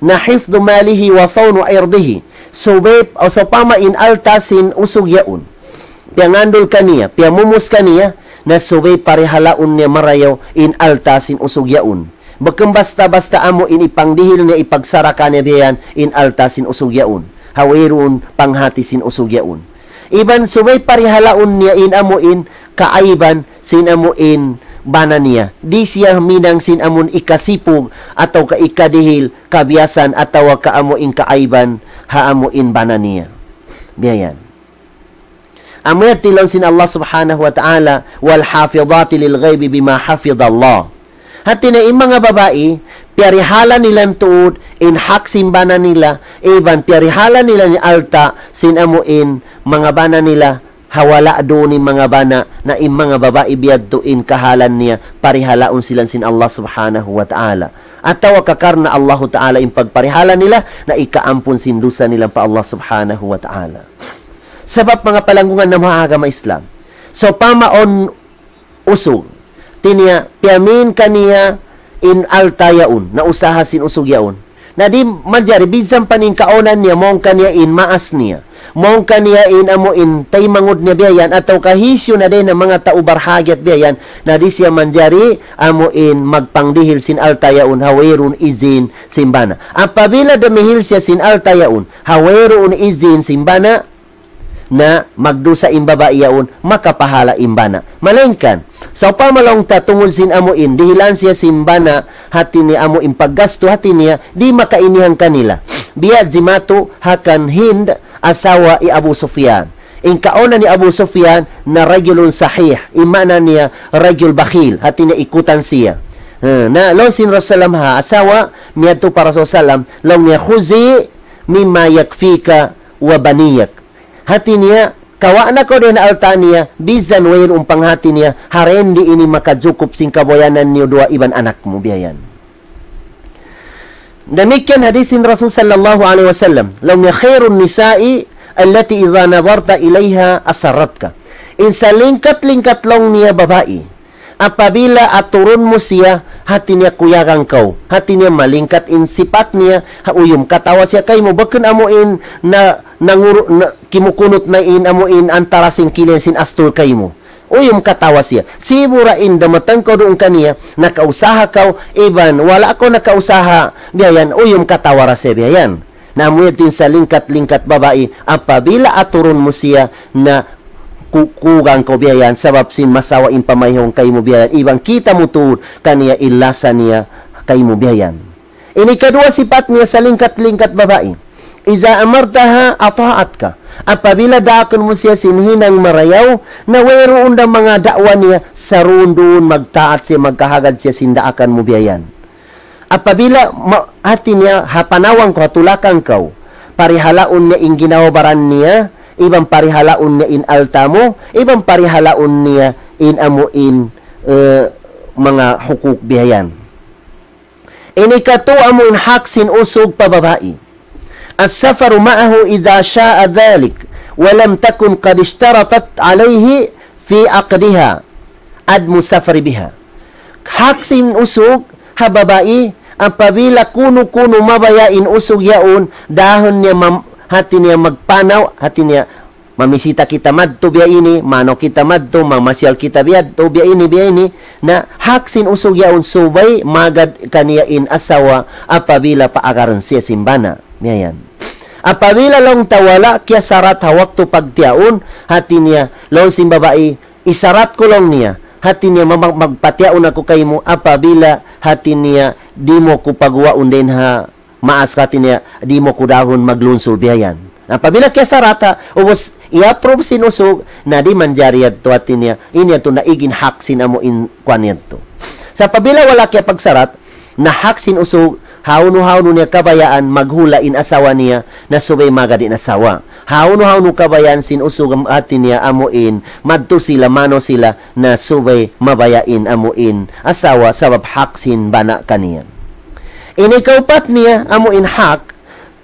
[SPEAKER 2] na hifdu malihi wa sawnu irdihi, subay o sa pamain alta sin usog yaon, piangandol kaniya, piamumus kaniya, na subay parihalaon niya marayaw in alta sin usog yaon. Bakang basta-basta amo in ipangdihil niya ipagsaraka niya biyan in alta sin usog yaon, hawirun panghati sin usog yaon. Iban subay parihalaon niya in amo in kaaiban sin amo in bana niya. Di siya minang sin amon ikasipog ataw ka ikadihil kabiyasan ataw ka amo in kaaiban haamo in bana niya. Biyan. Amoy tilaw sin Allah subhanahu wa ta'ala, wal hafidhati lil ghaibi bima hafidallah. Hati na yung mga babae, piyarihala nilang tuod, in hak simbana nila, iban piyarihala nila ni alta, sinamuin mga bana nila, hawala doon ni mga bana, na yung mga babae biyad tuin kahalan niya, parihalaon silang sin Allah subhanahu wa ta'ala. At tawa kakarna Allah ta'ala yung pagparihala nila, na ikaampun sindusa nilang pa Allah subhanahu wa ta'ala. Sabab mga palanggungan ng mga agama Islam. So, pamaon usog. Tinya, piamin kaniya in alta yaon, na usaha sin usog yaon. Na di manjari, bisan paning kaonan niya, mong kaniya in maas niya. Mong kaniya in amo in taymangod niya biyayan, ataw kahisyo na din ng mga taubarhagyat biyayan, na di siya manjari, amo in magpangdihil sin alta yaon, hawirun izin simbana. Ang pabila dumihil siya sin alta yaon, hawirun izin simbana, na magdusa imbaba iyaon, makapahala imbana. Malengkan, so pamalong tatungol sin amuin, dihilan siya simbana, hati ni amo impaggasto, hati niya, di makainihan kanila. Biyad zimato, hakan Hind, asawa i Abu Sufyan. Inkaona ni Abu Sufyan, na rajulun sahih, imana niya, rajul bakhil, hati niya ikutan siya. Na, long sin Rasulullah ha, asawa, miyadto para Rasulullah, long niya, khuzi, mimma yakfika, wa baniyak. Hati niya, kawa na ko din alta niya, bisan wayin umpang hati niya, harendi ini makajukup sing kaboyanan niyo dua iban anak mo biyayan. Demikian hadisin Rasul sallallahu alaihi wasallam, law niya khairun nisa'i allati idha nadarta ilayha asaratka. Insa lingkat-lingkat long niya babae, apabila aturun mo siya, hati niya kuyagang kau, hati niya malingkat in sipat niya, uyum katawa siya kay mo, baken amuin na kimukunot na in amuin antara sin kilin sin astur kay mo. Uyum katawa siya. Sibura in damatang ko doon kaniya, nakausaha kau, iban, wala ako nakausaha, biyayan, uyum katawa ra siya, biyayan. Namuya din sa lingkat-lingkat babae, apabila aturon mo siya na kugang ko biyayan, sabab sin masawa in pamayhong kay mo biyayan, ibang kita mo tuod kaniya ilasa niya kay mo biyayan. Ini kadua sipat niya sa lingkat-lingkat babae. Iza amartaha ata'at ka. Apabila daakon mo siya sinhinang marayaw, na wayroon na mga dakwa niya, saroon doon magtaat siya, magkahagad siya sindaakan mo biyayan. Apabila hati niya hapanawang ko, hatulakan kau, parihalaon niya in ginawabaran niya, ibang parihalaon niya in altamo, ibang parihalaon niya in amuin mga hukuk biyayan. Ini kato amuin haksin usog pababae. As-safaru ma'ahu idha sya'a dhalik, walam takun qad ishtaratat alayhi fi aqdiha ad musafari biha. Haksin usog hababae, apabila kuno-kuno mabayain usog yaon, dahon niya hati niya magpanaw, hati niya mamisita kita madto biya ini, mano kita madto, mamasyal kita biyadto biya ini, na haksin usog yaon subay, magad kaniya in asawa, apabila paagaran siya simbana. Miyan. Apabila long tawala, kya sarat hawak to pagtiaon, hati niya, long simbabae, isarat ko long niya, hati niya magpatiaon ako kay mo, apabila hati niya, di mo ko pagwaon din ha, maas hati niya, di mo ko dahon maglunsol biyayan. Apabila kya sarata, ubos, i-approve sinusog, na di manjariyad to hati niya, inya to naigin haksin amo in kwanyad to. Sa pabila wala kya pagsarat, na haksin usog, hauno-hauno niya kabayaan, maghula in asawa niya, na subay magad in asawa. Hauno-hauno kabayan, sinusog ang atin niya, amuin, madto sila, mano sila, na subay mabayain, amuin, asawa, sabab haksin bana kaniya. Inikaupat niya, amuin hak,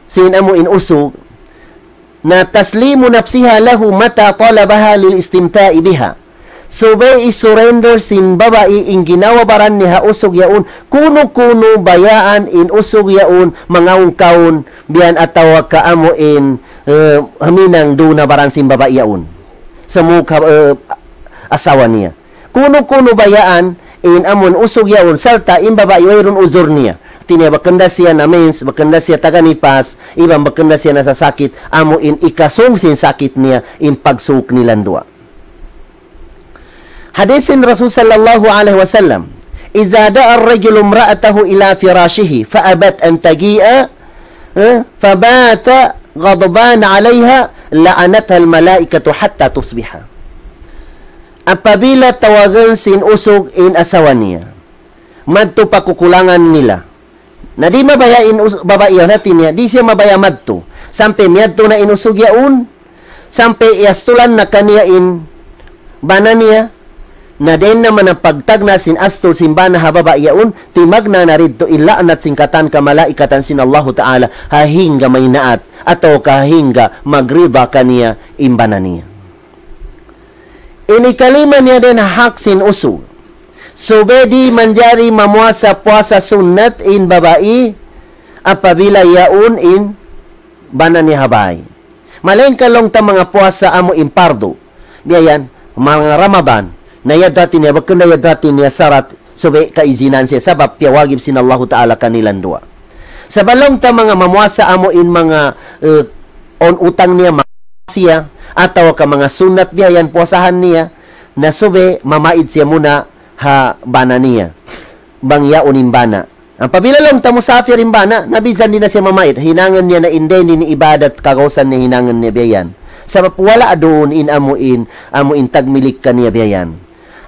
[SPEAKER 2] sin amuin usog, na taslimu nafsiha lahu mata talabaha lil istimta'i biha. Subay isurrender sin babae in ginawabaran niya usog yaon, kuno-kuno bayaan in usog yaon, mga ungkaon, biyan atawa kaamuin, haminang doon na baran sin babae yaon. Sa mukha asawa niya. Kuno-kuno bayaan in amon usog yaon, salta in babae wayron uzor niya. Tinya bakanda siya na mens, bakanda siya taganipas, ibang bakanda siya na sa sakit, amo in ikasong sin sakit niya in pagsuk nilang dua. Hadisin Rasul sallallahu alaihi wasallam, "Idza da'a ar-rajulu imra'atahu ila firashihi fa'abat an taji'a, fabata ghadban 'alayha, la'anatha al-mala'ikatu hatta tusbiha." Apabila tawagan sin usog in asawa niya, madto pakukulangan nila. Na di mabayain babae natin niya, di siya mabaya madto. Sampai miyadto na inusog yaon, sampai iastulan na kaniya in bana niya, na din naman ang pagtagna sin astul simbana hababa yaon, timagna na ridto ilaan at singkatan ka malaikatan sin Allah Ta'ala, hahingga may naat, ato kahingga magrida kaniya imbana niya. Inikalima niya din hak sin usog. Subedi manjari mamuasa puasa sunnat in babae, apabila yaon in bana ni habay. Malain kalong ta mga puasa amo in pardo. Biyayan, mga Ramadan, na yadati niya, bakit na yadati niya sarat, subay kaizinan siya, sabab piyawagib sin Allah Ta'ala kanilang dua. Sa balong ta mga mamuasa amo in mga on utang niya, siya, ataw ka mga sunat biyayan, puasahan niya, na subay mamaid siya muna, ha bana niya bangya unimbana. Ang pabilalong ta musafir imbana, nabisan din na siya mamait, hinangan niya na indeni ni ibadat kagawsan niya hinangan niya biyayan. Sabab wala doon in amuin tagmilik ka niya biyayan.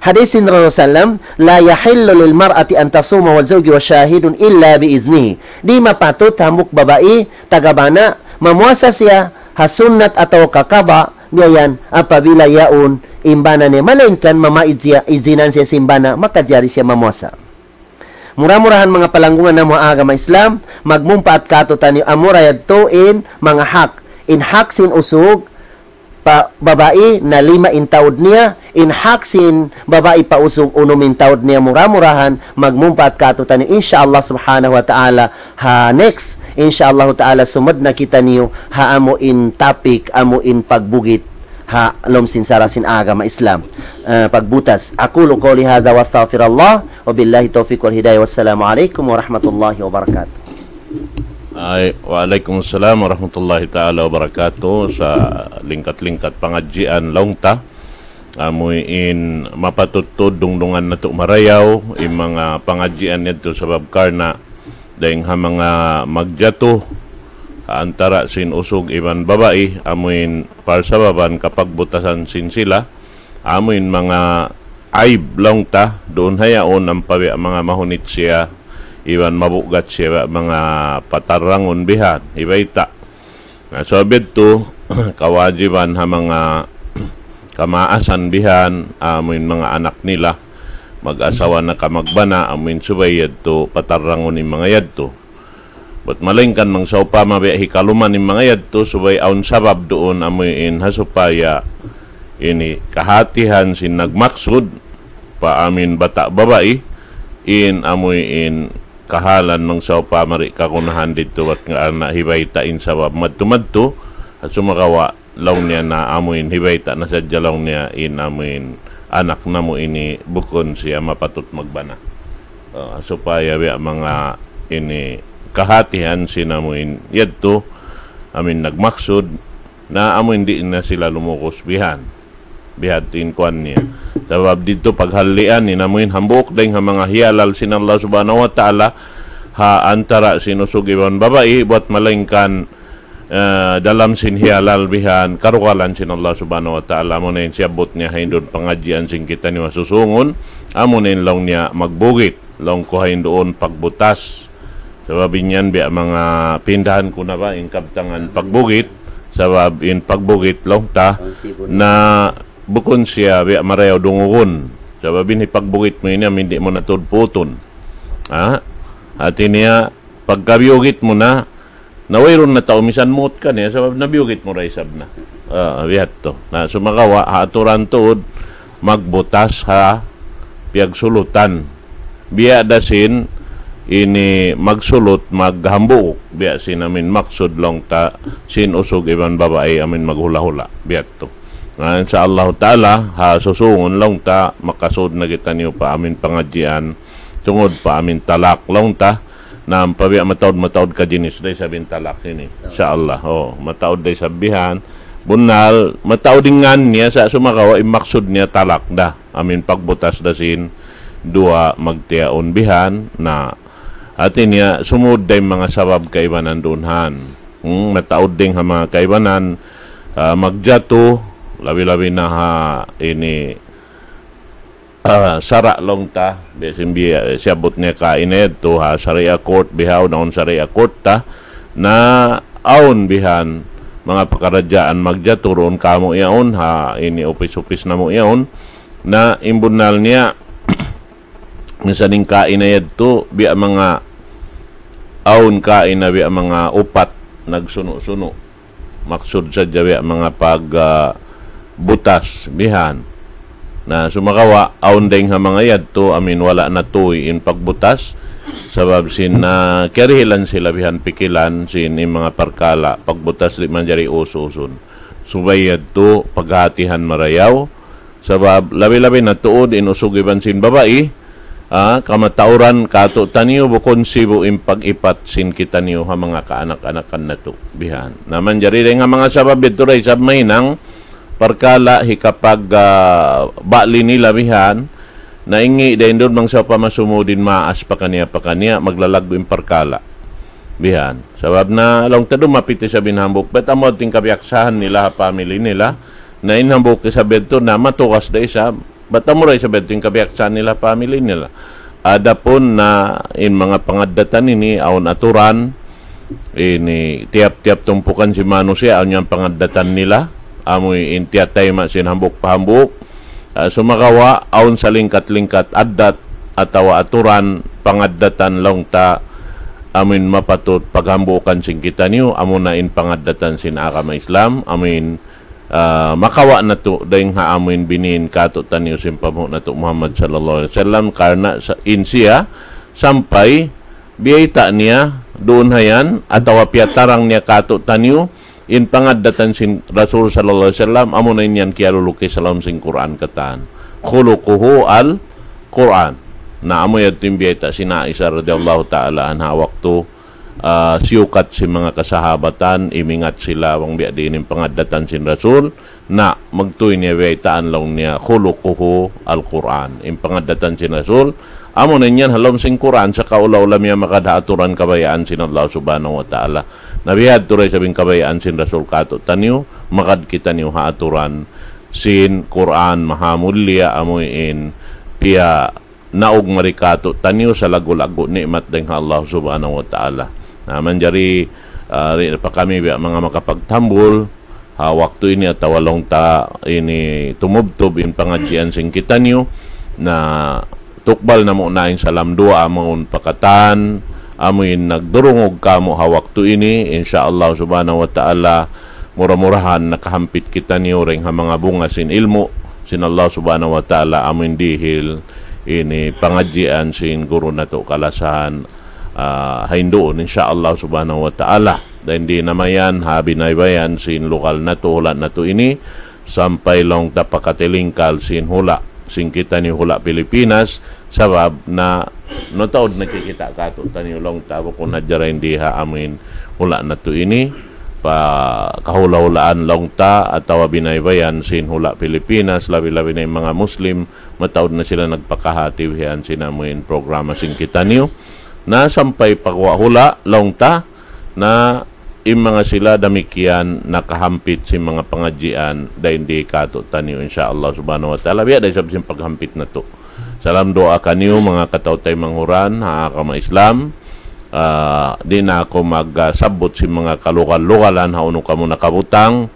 [SPEAKER 2] Hadisin Rasulullah, la yahillu lil mar'ati an tasuma wa zawji wa shahidun illa bi iznihi. Di mapatot hamuk babae tagabana mamuasa siya hasunnat atau kakaba biyayan apabila yaon imbana niya, malainkan mamaid siya, izinan siya simbana, makajari siya mamuasa. Mura-murahan mga palanggungan ng mga agama Islam, magmumpa at katutan yung amurayad to in mga hak. In hak sin usog, pa babae na 5 intawd niya, inhak sin babae pa usog 1 intawd niya mura-murahan, magmumpat kato tani insyaallah subhanahu wa ta'ala. Ha next insyaallah ta'ala sumad na kita niyo ha amo in topic, amo in pagbugit ha lom sin sarasin agama Islam, pagbutas. Aqulu qouli hadza wa astaghfirullah wa billahi taufiq wal hidayah. Wassalamu alaikum warahmatullahi wabarakatuh.
[SPEAKER 1] Waalaikumsalam warahmatullahi ta'ala wabarakatuh. Sa lingkat-lingkat pangadjian longta amoy in mapatutod dungdungan na to marayaw yung mga pangadjian nito sa babkarna dahing ha mga magjato antara sin usog iban babae amoy par sa baban kapag butasan sin sila amoy mga aib longta doon hayaon ang mga mahunit siya iban mabugat siya mga patarangon bihan ibaita so bedto kawajiban ha mga kamaasan bihan amin mga anak nila mag-asawa na kamagbana amin subay yadto patarangon ni mga yadto but malingkan mang saupa mabiya hikaluman ni mga yadto subay aun sabab doon amin hasupaya ini kahatihan sin nagmaksud pa amin bata babae in amoy in kahalan ng sa pamari kakunahan dito at nga na hibaytain sa madto-madto at sumakawa law niya na amuin hibayta na sadya law niya in amuin anak na mo ini bukon siya mapatut magbana supaya mga ini kahatihan sinamuin yadto amin nagmaksud na amuin di na sila lumukos bihatin kuan niya sabab dito paghalian ni namuin hambuk dahil mga hiyalal sin Allah subhanahu wa ta'ala ha antara sinusugiban babae buat malingkan dalam sin hiyalal bihan karukalan sin Allah subhanahu wa ta'ala mo na yun siyabot niya hindon pangadjian sin kita ni masusungon amo na yun lang niya magbugit lang ko doon pagbutas sabab inyan biya mga pindahan ko na ba in kabtangan pagbugit sabab in pagbugit lang ta na bukon siya biya marayaw dungugon sababin ipagbugit mo niya hindi mo natudputon at niya pagkabiyugit mo na nawayron na tao misan mut ka niya sabab nabiyugit mo raisab na bihat to na sumakawa haturan tuod magbutas ha piyag sulutan biya dasin ini magsulot maghambuok biya sin amin maksud long ta sin usog iban babae amin maghula-hula biya to insyaallah ta'ala ha susungon lang ta makasud na kita niyo pa amin pangadjian tungod pa amin talak lang ta na pabiya mataod ka jinis day sabin talak ini insyaallah mataod day sabihan bunal mataodingan niya sa sumakawa imaksud niya talak da amin pagbutas dasin dua magtiaon bihan na atin niya sumud day mga sabab kaibanan dunhan mataod ding ha mga kaibanan magjato labi-labi na ha ini sara long ta besin biya siyabot niya kained to ha Sharia court bihaw naon Sharia court ta na aon bihan mga pakaradyaan magjaturon kamo iyaon ha ini opis na mo iyaon na imbunal niya misaning kained to biya mga aon kain na biya mga upat nagsuno-suno maksud sa biya mga pag butas bihan na sumakawa aon ding ha mga yadto amin wala na tuy in pagbutas sabab sin na karihilan sila bihan pikilan sin mga parkala pagbutas di man jari ususun subay yadto paghatihan marayaw sabab labi-labi na tuod in usugiban sin babae kamatauran kato taniyo bukon sibo in pag-ipat sin kita niyo ha mga kaanak-anakan na to bihan naman jari nga mga sabab dito ray sab mahinang parkala hikapag bali nila bihan naingi dahin doon mang sa pamasumudin maas pa kaniya maglalagbo yung parkala bihan sabab na lang tado mapiti sa binhambok bet amod ting kabiyaksahan nila family nila na inhambok sa bedto na matukas da isa bet amuray sa bedto yung kabiyaksahan nila family nila adapon na in mga pangadatan ini aon aturan ini tiap-tiap tumpukan si Mano siya aon yung pangadatan nila amoy intiyatay masin hambok-pahambok sumakawa aon sa lingkat-lingkat addat atawa aturan pangaddatan lang ta amin mapatot paghambukan sin kita niyo amo na in pangaddatan sin agama Islam amin makawa na to dahil haamoin binin kato taniyo simpamo na to Muhammad sallallahu alaihi wasallam karena sa insiya sampai biyayta niya doon hayan ataw piatarang niya kato taniyo in pangadatan sin Rasul sallallahu alaihi wasallam amo na inyan kiyaluluki salam sing Quran katan khuluquhu al Quran na amo yad timbiyayta sina Aisha radhiyallahu ta'ala anha waktu siukat si mga kasahabatan imingat sila wang biya din yung pangadatan sin Rasul na magtuloy niya biyaytaan lang niya khuluquhu al-Quran yung pangadatan sin Rasul amo na niyan halom sing Quran sa kaulaw-ulam niya makadhaturan kabayaan sin Allah subhanahu wa ta'ala nabihad turay sabing kabayaan sin Rasul kato tanyo makad kita niyo haaturan sin Quran mahamulya amoyin piya naog marikato tanyo sa lago-lago nikmat ding Allah subhanahu wa ta'ala naman jari pa kami mga makapagtambol waktu ini at walong ta ini tumubtob in pangadjian sing kita niyo na tukbal na mo nain salam dua amon pakatan amin nagdurungog kamo waktu ini insyaallah subhanahu wa ta'ala mura-murahan nakahampit kita niyo ring ha mga bunga sin ilmu sin Allah subhanahu wa ta'ala amin dihil ini pangadjian sin guru nato kalasahan haindoon insyaallah subhanahu wa ta'ala dahil di namayan habinaybayan sin lokal nato hula nato ini sampai long tapakatilingkal sin hula sin kita ni hula Pilipinas sabab na no taod nakikita kato tani long tabo kung nadjarain diha amin hula nato ini pa kahula-hulaan long ta atawa binaybayan sin hula Pilipinas labi-labi na yung mga Muslim mataod na sila nagpakahatiwihan sinamuin programa sin kita niyo na sampay pagwahula long ta na mga sila damikian nakahampit si mga pangadjian dahil di kato taniyo insyaallah subhanahu wa ta'ala biya dahil sabsin paghampit na to salam doa kaniyo mga katautay manghuran kama Islam di na ako magsabot si mga kalukal-lukalan hauno kamo nakabutang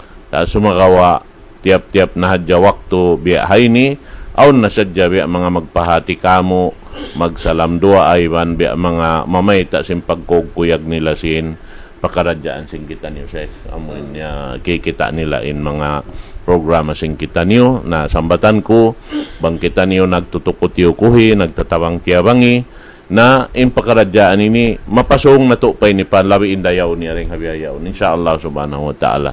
[SPEAKER 1] sumagawa tiap-tiap na hadya waktu biya hayni aun na sadya biya mga magpahati kamo magsalam doa aywan biya mga mamayta sin pagkukuyag nila sin pakaradyaan sing kita niyo sa amoy niya kikita nila in mga programa sing kita niyo na sambatan ko bang kita niyo nagtutukot yukuhi nagtatawang tiyabangi na in pakaradyaan ini mapasong na to pay ni panlawi indayaw niya ring habiyayaw insyaallah subhanahu wa ta'ala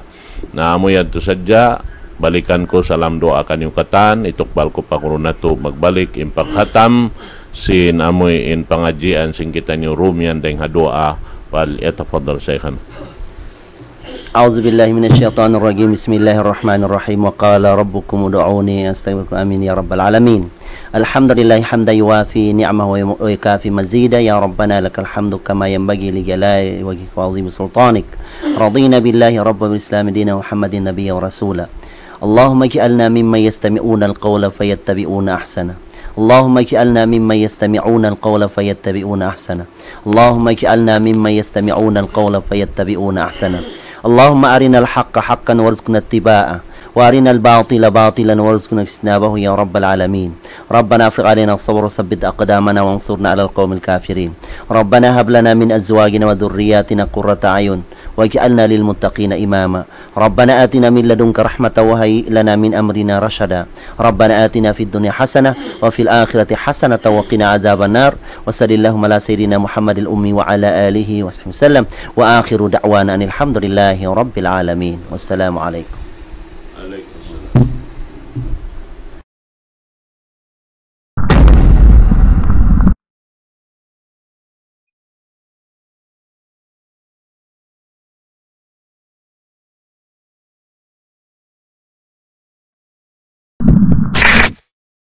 [SPEAKER 1] na amoy adto sadya balikan ko salam doa kanyo katan itukbal ko pa kuno nato magbalik in paghatam sin amoy in pangadjian sing kita niyo rumyan deng hadoa فليتفضل شيخنا
[SPEAKER 2] أعوذ بالله من الشيطان الرجيم بسم الله الرحمن الرحيم وقال ربكم ادعوني أستغفر آمين يا رب العالمين الحمد لله حمدا يوافي نعمه ويكافي مزيدا يا ربنا لك الحمد كما ينبغي لجلال وجهك وعظيم سلطانك رضينا بالله رب والإسلام دينا محمد نبيا ورسولا اللهم اجعلنا ممن يستمعون القول فيتبعون أحسنه اللهم اجعلنا ممن يستمعون القول فيتبعون أحسنه اللهم اجعلنا ممن يستمعون القول فيتبعون أحسنه اللهم أرنا الحق حقا وارزقنا اتباعه وأرنا الباطل باطلا وارزقنا اجتنابه يا رب العالمين ربنا افرغ علينا الصبر وثبت أقدامنا وانصرنا على القوم الكافرين ربنا هب لنا من أزواجنا وذرياتنا قرة أعين واجعلنا للمتقين إماما ربنا آتنا من لدنك رحمة وهيئ لنا من أمرنا رشدا ربنا آتنا في الدنيا حسنة وفي الآخرة حسنة وقنا عذاب النار وصل اللهم على سيدنا محمد الأمي وعلى آله وصحبه وسلم وآخر دعوانا أن الحمد لله رب العالمين والسلام عليكم